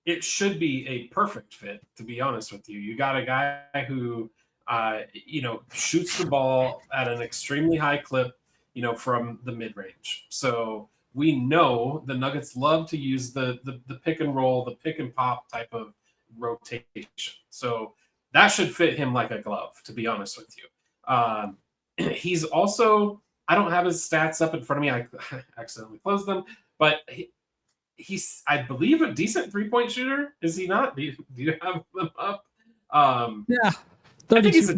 it should be a perfect fit, to be honest with you. You got a guy who, shoots the ball at an extremely high clip, from the mid-range. So we know the Nuggets love to use the pick and roll, the pick and pop type of rotation. So that should fit him like a glove, to be honest with you. He's also, I don't have his stats up in front of me. I accidentally closed them, but he's, I believe, a decent 3-point shooter. Is he not? Do you have them up? Yeah. I think he's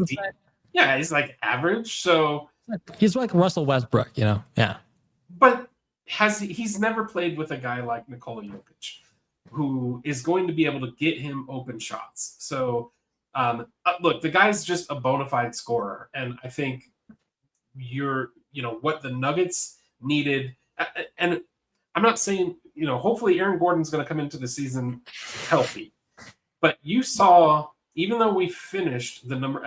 he's like average. So he's like Russell Westbrook, Yeah. But he's never played with a guy like Nikola Jokic, who is going to be able to get him open shots. So, look, the guy's just a bona fide scorer. And I think what the Nuggets needed. And I'm not saying, hopefully Aaron Gordon's going to come into the season healthy. But you saw, even though we finished the number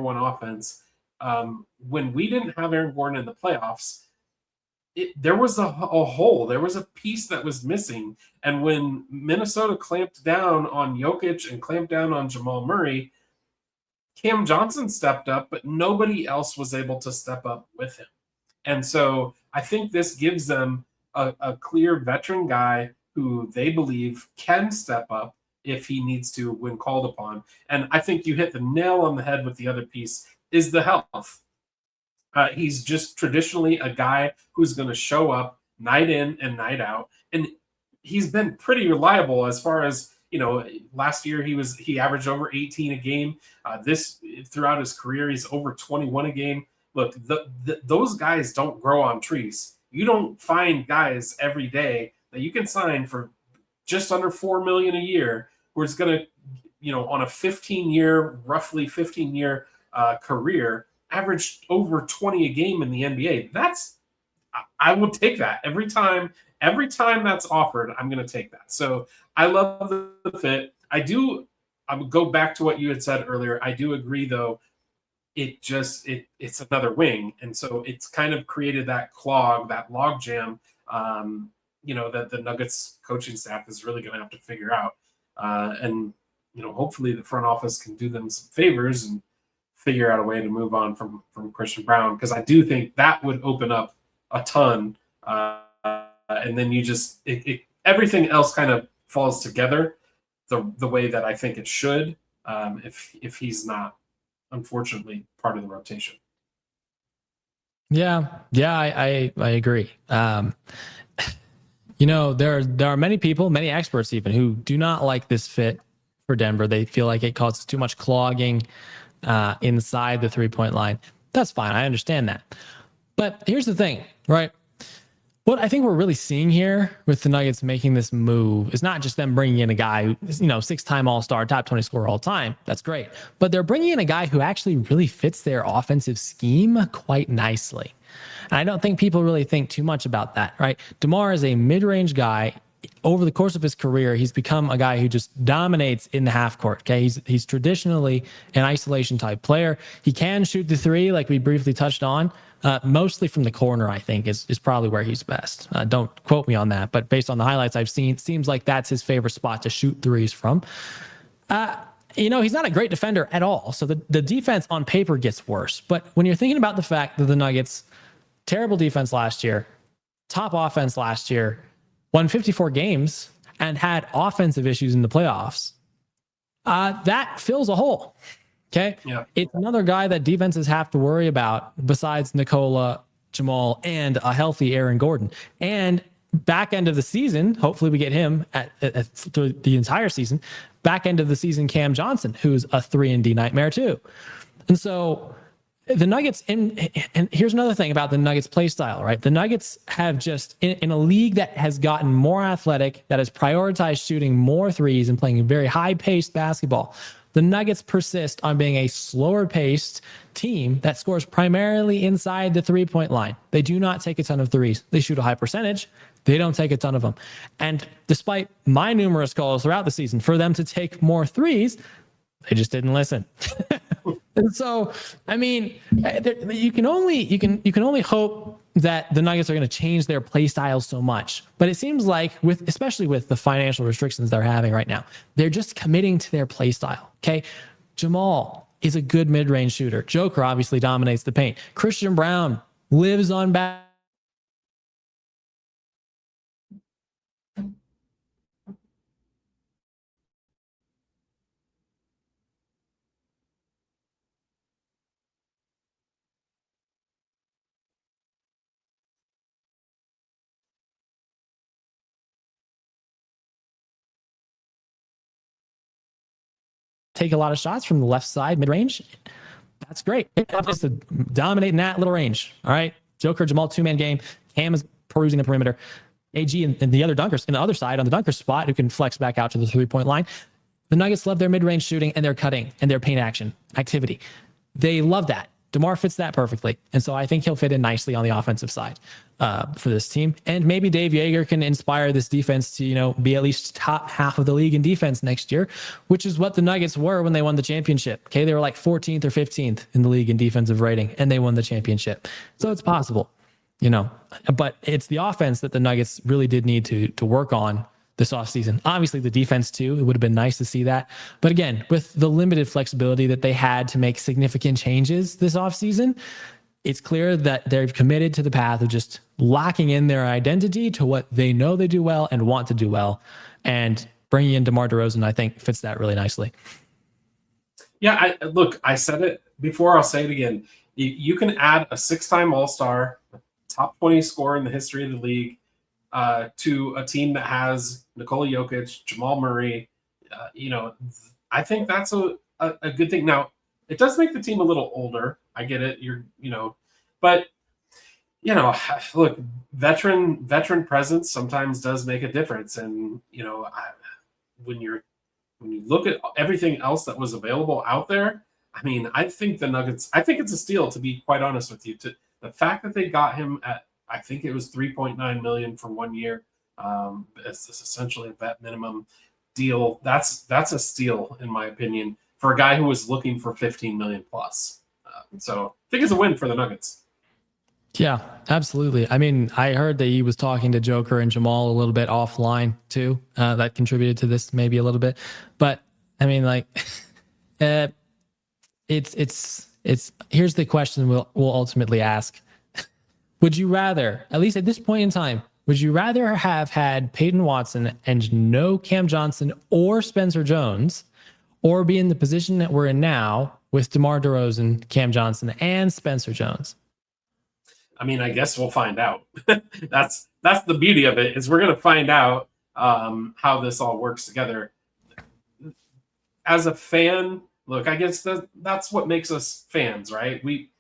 1 offense, when we didn't have Aaron Gordon in the playoffs, there was a hole. There was a piece that was missing. And when Minnesota clamped down on Jokic and clamped down on Jamal Murray, Cam Johnson stepped up, but nobody else was able to step up with him. And so I think this gives them a clear veteran guy who they believe can step up if he needs to when called upon. And I think you hit the nail on the head with the other piece is the health. He's just traditionally a guy who's going to show up night in and night out. And he's been pretty reliable as far as, last year he averaged over 18 a game. This throughout his career, he's over 21 a game. Look, those guys don't grow on trees. You don't find guys every day that you can sign for just under $4 million a year, where it's going to, on a roughly 15 year career, average over 20 a game in the NBA. I will take that every time. Every time that's offered, I'm going to take that. So I love the fit. I would go back to what you had said earlier. I do agree, though. It's another wing, and so it's kind of created that log jam. That the Nuggets coaching staff is really going to have to figure out. And hopefully the front office can do them some favors and figure out a way to move on from Christian Braun, because I do think that would open up a ton. And then everything else kind of falls together the way that I think it should, if he's not, unfortunately, part of the rotation. Yeah, I agree. There are many people, many experts even, who do not like this fit for Denver. They feel like it causes too much clogging inside the 3-point line. That's fine. I understand that. But here's the thing, right? What I think we're really seeing here with the Nuggets making this move is not just them bringing in a guy who, 6-time All-Star, top 20 scorer all time. That's great. But they're bringing in a guy who actually really fits their offensive scheme quite nicely. And I don't think people really think too much about that, right? DeMar is a mid-range guy. Over the course of his career, he's become a guy who just dominates in the half court. Okay, he's traditionally an isolation type player. He can shoot the three, like we briefly touched on, mostly from the corner. I think is probably where he's best. Don't quote me on that, but based on the highlights I've seen, it seems like that's his favorite spot to shoot threes from. He's not a great defender at all, so the defense on paper gets worse. But when you're thinking about the fact that the Nuggets, terrible defense last year, top offense last year, won 54 games and had offensive issues in the playoffs, that fills a hole. Okay. Yeah. It's another guy that defenses have to worry about besides Nikola, Jamal, and a healthy Aaron Gordon. And back end of the season, hopefully we get him through the entire season. Back end of the season, Cam Johnson, who's a 3-and-D nightmare too. And so the Nuggets, and here's another thing about the Nuggets play style, right? The Nuggets have just, in a league that has gotten more athletic, that has prioritized shooting more threes and playing very high-paced basketball, the Nuggets persist on being a slower-paced team that scores primarily inside the 3-point line. They do not take a ton of threes. They shoot a high percentage. They don't take a ton of them. And despite my numerous calls throughout the season for them to take more threes, they just didn't listen. And so, I mean, you can only hope that the Nuggets are going to change their play style so much. But it seems like, especially with the financial restrictions they're having right now, they're just committing to their play style. Okay, Jamal is a good mid-range shooter. Joker obviously dominates the paint. Christian Braun lives on back. Take a lot of shots from the left side mid-range. That's great. Just to dominate in that little range. All right. Joker, Jamal, 2-man game. Cam is perusing the perimeter. AG and the other dunkers in the other side on the dunker spot who can flex back out to the 3-point line. The Nuggets love their mid-range shooting and their cutting and their paint action activity. They love that. DeMar fits that perfectly. And so I think he'll fit in nicely on the offensive side for this team. And maybe Dave Yeager can inspire this defense to, be at least top half of the league in defense next year, which is what the Nuggets were when they won the championship. Okay. They were like 14th or 15th in the league in defensive rating, and they won the championship. So it's possible, but it's the offense that the Nuggets really did need to work on this offseason. Obviously, the defense, too. It would have been nice to see that. But again, with the limited flexibility that they had to make significant changes this offseason, it's clear that they're committed to the path of just locking in their identity to what they know they do well and want to do well. And bringing in DeMar DeRozan, I think, fits that really nicely. Yeah, I said it before. I'll say it again. You can add a 6-time All-Star, top 20 scorer in the history of the league, to a team that has Nikola Jokic, Jamal Murray. I think that's a good thing. Now, it does make the team a little older. I get it. But look, veteran presence sometimes does make a difference. And when you look at everything else that was available out there, I mean, I think the Nuggets. I think it's a steal, to be quite honest with you. To the fact that they got him at, I think it was $3.9 million for 1 year. It's essentially a vet minimum deal. That's a steal, in my opinion, for a guy who was looking for 15 million plus. So I think it's a win for the Nuggets. Yeah, absolutely. I mean, I heard that he was talking to Joker and Jamal a little bit offline too. That contributed to this maybe a little bit, but I mean, like, it's here's the question we'll ultimately ask. Would you rather, at least at this point in time, would you rather have had Peyton Watson and no Cam Johnson or Spencer Jones, or be in the position that we're in now with DeMar DeRozan, Cam Johnson, and Spencer Jones? I mean, I guess we'll find out. That's the beauty of it, is we're going to find out how this all works together. As a fan, look, I guess that's what makes us fans, right? We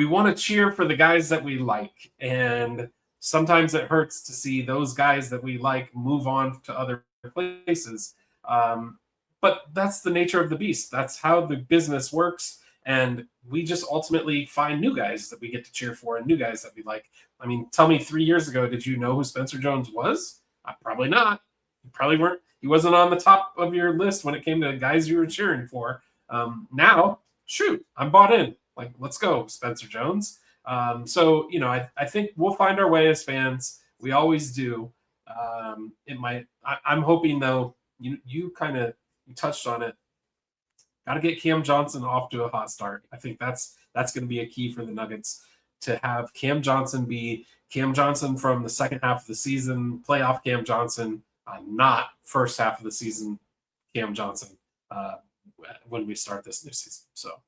want to cheer for the guys that we like, and sometimes it hurts to see those guys that we like move on to other places. But that's the nature of the beast. That's how the business works. And we just ultimately find new guys that we get to cheer for and new guys that we like. I mean, tell me 3 years ago, did you know who Spencer Jones was? Probably not. You probably weren't. He wasn't on the top of your list when it came to guys you were cheering for. Now, shoot, I'm bought in. Like, let's go, Spencer Jones. So, I think we'll find our way as fans. We always do. I'm hoping, though, you touched on it. Got to get Cam Johnson off to a hot start. I think that's going to be a key for the Nuggets, to have Cam Johnson be Cam Johnson from the second half of the season, playoff Cam Johnson, not first half of the season Cam Johnson when we start this new season. So.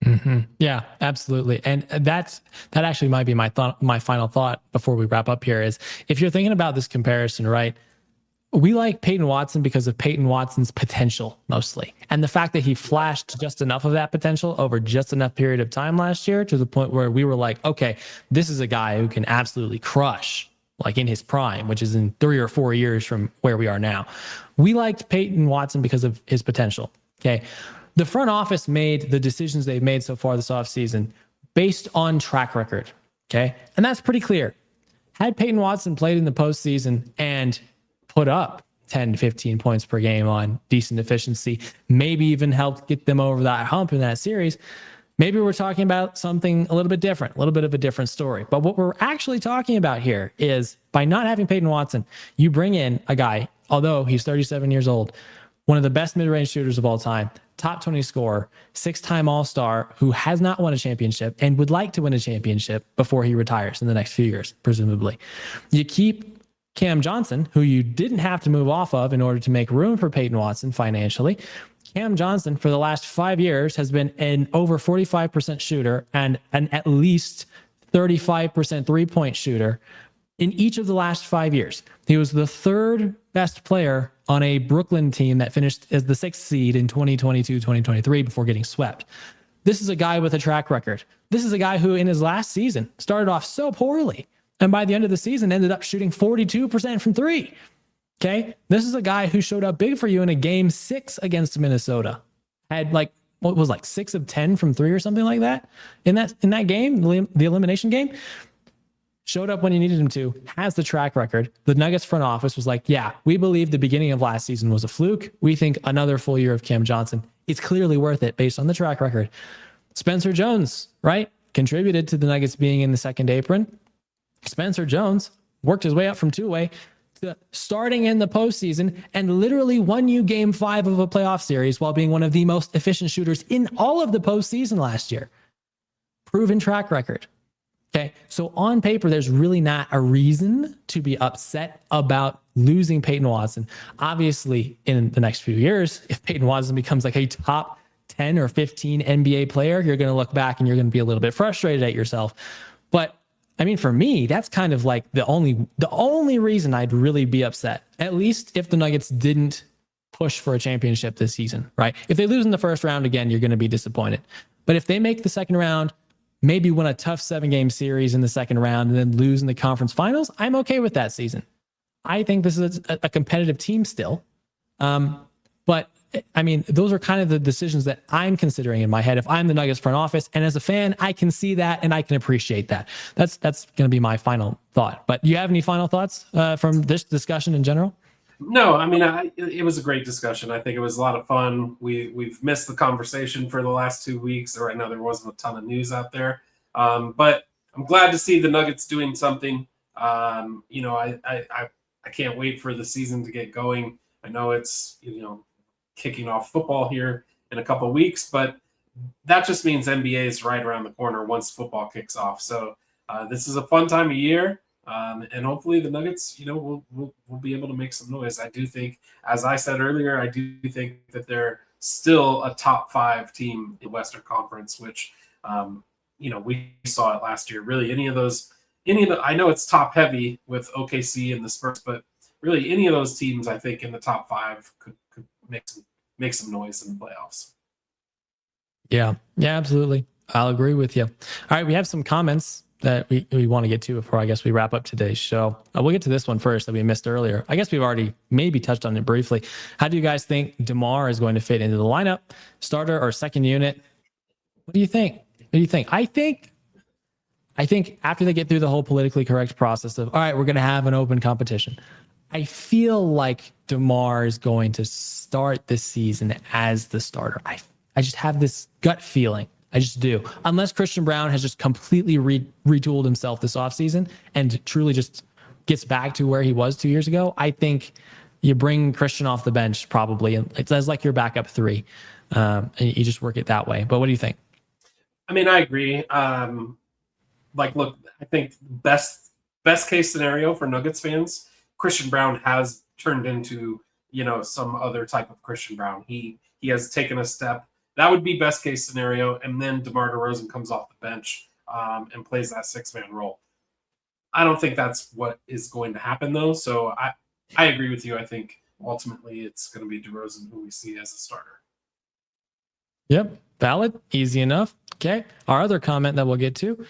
Mm-hmm. Yeah, absolutely. And that actually might be my final thought before we wrap up here is, if you're thinking about this comparison, right? We like Peyton Watson because of Peyton Watson's potential mostly. And the fact that he flashed just enough of that potential over just enough period of time last year, to the point where we were like, okay, this is a guy who can absolutely crush, like in his prime, which is in 3 or 4 years from where we are now. We liked Peyton Watson because of his potential. Okay. The front office made the decisions they've made so far this offseason based on track record. Okay. And that's pretty clear. Had Peyton Watson played in the postseason and put up 10 to 15 points per game on decent efficiency, maybe even helped get them over that hump in that series, maybe we're talking about something a little bit different, a little bit of a different story. But what we're actually talking about here is, by not having Peyton Watson, you bring in a guy, although he's 37 years old, one of the best mid-range shooters of all time, top 20 scorer, 6-time All-Star, who has not won a championship and would like to win a championship before he retires in the next few years, presumably. You keep Cam Johnson, who you didn't have to move off of in order to make room for Peyton Watson financially. Cam Johnson, for the last 5 years, has been an over 45% shooter and an at least 35% three-point shooter in each of the last 5 years. He was the third best player on a Brooklyn team that finished as the 6th seed in 2022-2023 before getting swept. This is a guy with a track record. This is a guy who in his last season started off so poorly, and by the end of the season ended up shooting 42% from three. Okay. This is a guy who showed up big for you in a game 6 against Minnesota. Had 6 of 10 from three or something like that in that game, the elimination game. Showed up when you needed him to, has the track record. The Nuggets front office was like, yeah, we believe the beginning of last season was a fluke. We think another full year of Cam Johnson is clearly worth it based on the track record. Spencer Jones, right? Contributed to the Nuggets being in the second apron. Spencer Jones worked his way up from two-way to starting in the postseason and literally won you game 5 of a playoff series while being one of the most efficient shooters in all of the postseason last year. Proven track record. Okay. So on paper, there's really not a reason to be upset about losing Peyton Watson. Obviously, in the next few years, if Peyton Watson becomes like a top 10 or 15 NBA player, you're going to look back and you're going to be a little bit frustrated at yourself. But I mean, for me, that's kind of like the only reason I'd really be upset, at least if the Nuggets didn't push for a championship this season, right? If they lose in the first round again, you're going to be disappointed. But if they make the second round, maybe win a tough 7-game series in the second round and then lose in the conference finals, I'm okay with that season. I think this is a competitive team still. But I mean, those are kind of the decisions that I'm considering in my head. If I'm the Nuggets front office, and as a fan, I can see that and I can appreciate that. That's going to be my final thought. But do you have any final thoughts from this discussion in general? No, I mean, it was a great discussion. I think it was a lot of fun. We've missed the conversation for the last 2 weeks, or I know there wasn't a ton of news out there. But I'm glad to see the Nuggets doing something. You know, I can't wait for the season to get going. I know it's, you know, kicking off football here in a couple of weeks, but that just means NBA is right around the corner once football kicks off. So this is a fun time of year. And hopefully the Nuggets, you know, will be able to make some noise. I do think, as I said earlier, I do think that they're still a top 5 team in the Western Conference, which, you know, we saw it last year. Really, I know it's top heavy with OKC and the Spurs, but really any of those teams, I think, in the top 5 could make some noise in the playoffs. Yeah, absolutely. I'll agree with you. All right, we have some comments that we want to get to before I guess we wrap up today's show. We'll get to this one first that we missed earlier. I guess we've already maybe touched on it briefly. How do you guys think DeMar is going to fit into the lineup, starter or second unit? What do you think? I think after they get through the whole politically correct process of, all right, we're going to have an open competition, I feel like DeMar is going to start this season as the starter. I just have this gut feeling. I just do. Unless Christian Braun has just completely retooled himself this offseason and truly just gets back to where he was 2 years ago, I think you bring Christian off the bench probably. And it's as like your backup 3. And you just work it that way. But what do you think? I mean, I agree. Like, look, I think best case scenario for Nuggets fans, Christian Braun has turned into, you know, some other type of Christian Braun. He has taken a step. That would be best case scenario, and then DeMar DeRozan comes off the bench and plays that 6-man role. I don't think that's what is going to happen, though. So I agree with you. I think ultimately it's going to be DeRozan who we see as a starter. Yep, valid, easy enough. Okay, our other comment that we'll get to.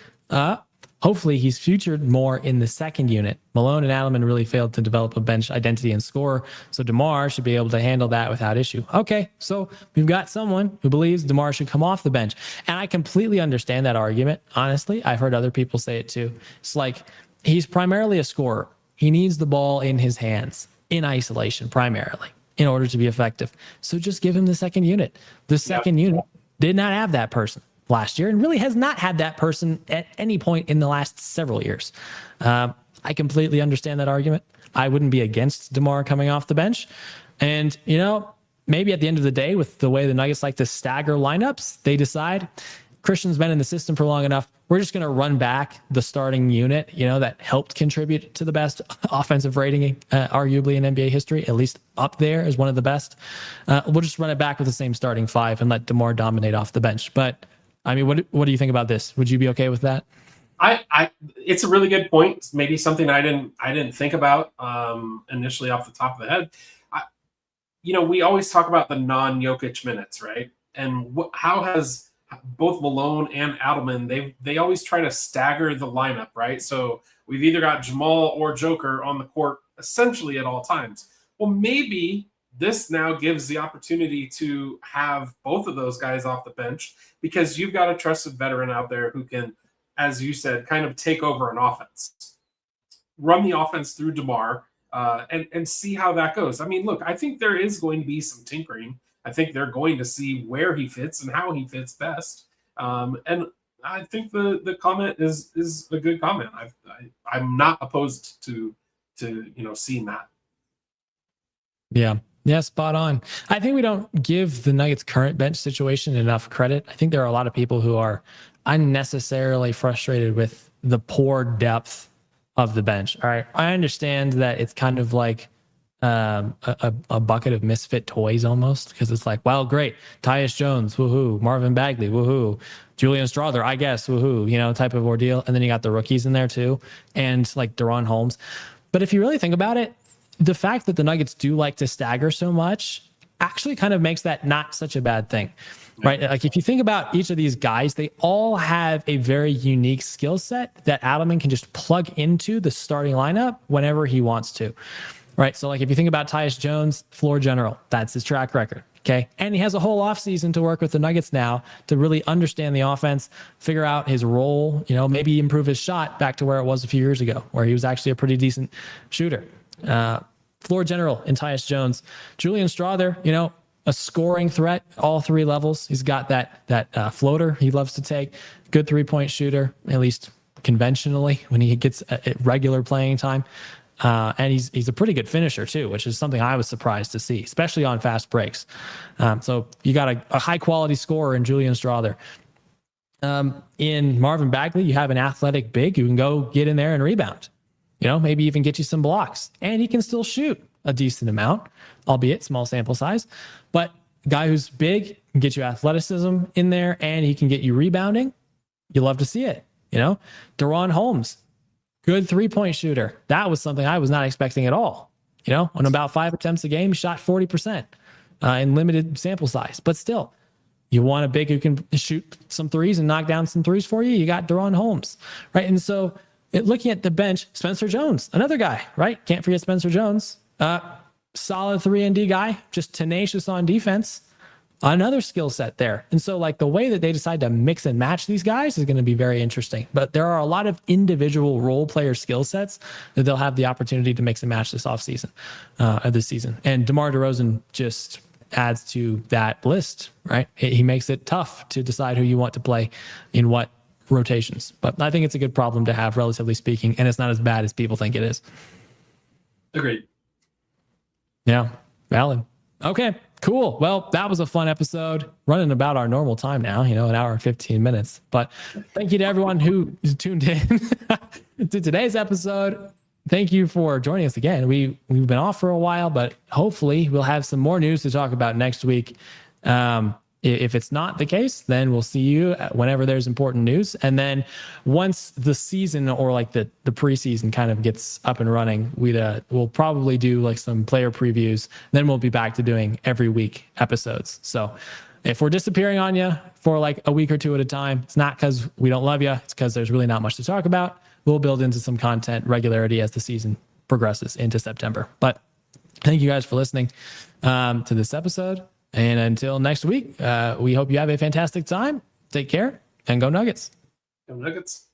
Hopefully he's featured more in the second unit. Malone and Adelman really failed to develop a bench identity and score, so DeMar should be able to handle that without issue. Okay, so we've got someone who believes DeMar should come off the bench, and I completely understand that argument. Honestly, I've heard other people say it too. It's like he's primarily a scorer. He needs the ball in his hands in isolation primarily in order to be effective. So just give him the second unit. The second unit did not have that person last year and really has not had that person at any point in the last several years. I completely understand that argument. I wouldn't be against DeMar coming off the bench. And, you know, maybe at the end of the day, with the way the Nuggets like to stagger lineups, they decide Christian's been in the system for long enough. We're just going to run back the starting unit, you know, that helped contribute to the best offensive rating, arguably in NBA history, at least up there as one of the best. We'll just run it back with the same starting 5 and let DeMar dominate off the bench. But I mean, what do you think about this? Would you be okay with that? It's a really good point. Maybe something I didn't think about initially off the top of the head. You know, we always talk about the non-Jokic minutes, right? And how has both Malone and Adelman, they always try to stagger the lineup, right? So we've either got Jamal or Joker on the court essentially at all times. Well, maybe this now gives the opportunity to have both of those guys off the bench because you've got a trusted veteran out there who can, as you said, kind of take over an offense, run the offense through DeMar, and see how that goes. I mean, look, I think there is going to be some tinkering. I think they're going to see where he fits and how he fits best. And I think the comment is a good comment. I'm not opposed to seeing that. Yeah, spot on. I think we don't give the Nuggets' current bench situation enough credit. I think there are a lot of people who are unnecessarily frustrated with the poor depth of the bench. All right, I understand that it's kind of like a bucket of misfit toys almost, because it's like, well, great, Tyus Jones, woohoo, Marvin Bagley, woohoo, Julian Strother, I guess, woohoo, type of ordeal. And then you got the rookies in there too, and like DaRon Holmes. But if you really think about it, the fact that the Nuggets do like to stagger so much actually kind of makes that not such a bad thing, right? Like if you think about each of these guys, they all have a very unique skill set that Adelman can just plug into the starting lineup whenever he wants to, right? So like if you think about Tyus Jones, floor general, that's his track record. Okay. And he has a whole offseason to work with the Nuggets now to really understand the offense, figure out his role, maybe improve his shot back to where it was a few years ago, where he was actually a pretty decent shooter. Floor general in Tyus Jones. Julian Strother, a scoring threat, all three levels. He's got that floater he loves to take. Good 3-point shooter, at least conventionally, when he gets a regular playing time. And he's a pretty good finisher too, which is something I was surprised to see, especially on fast breaks. So you got a high quality scorer in Julian Strother. In Marvin Bagley, you have an athletic big who can go get in there and rebound. Maybe even get you some blocks, and he can still shoot a decent amount, albeit small sample size. But a guy who's big can get you athleticism in there, and he can get you rebounding. You love to see it. DaRon Holmes, good 3-point shooter. That was something I was not expecting at all. On about 5 attempts a game, shot 40% in limited sample size. But still, you want a big who can shoot some threes and knock down some threes for you. You got DaRon Holmes, right? And so looking at the bench, Spencer Jones, another guy, right? Can't forget Spencer Jones. Solid 3-and-D guy, just tenacious on defense. Another skill set there. And so like the way that they decide to mix and match these guys is going to be very interesting. But there are a lot of individual role player skill sets that they'll have the opportunity to mix and match this offseason, this season. And DeMar DeRozan just adds to that list, right? He makes it tough to decide who you want to play in what rotations. But I think it's a good problem to have, relatively speaking, and it's not as bad as people think it is. Agreed. Yeah, valid. Okay, cool. Well, that was a fun episode, running about our normal time now, an hour and 15 minutes. But thank you to everyone who tuned in to today's episode. Thank you for joining us again. We've been off for a while, but hopefully we'll have some more news to talk about next week. If it's not the case, then we'll see you whenever there's important news. And then once the season or like the preseason kind of gets up and running, we'll probably do like some player previews. Then we'll be back to doing every week episodes. So if we're disappearing on you for like a week or two at a time, it's not because we don't love you. It's because there's really not much to talk about. We'll build into some content regularity as the season progresses into September. But thank you guys for listening to this episode. And until next week, we hope you have a fantastic time. Take care and go Nuggets. Go Nuggets.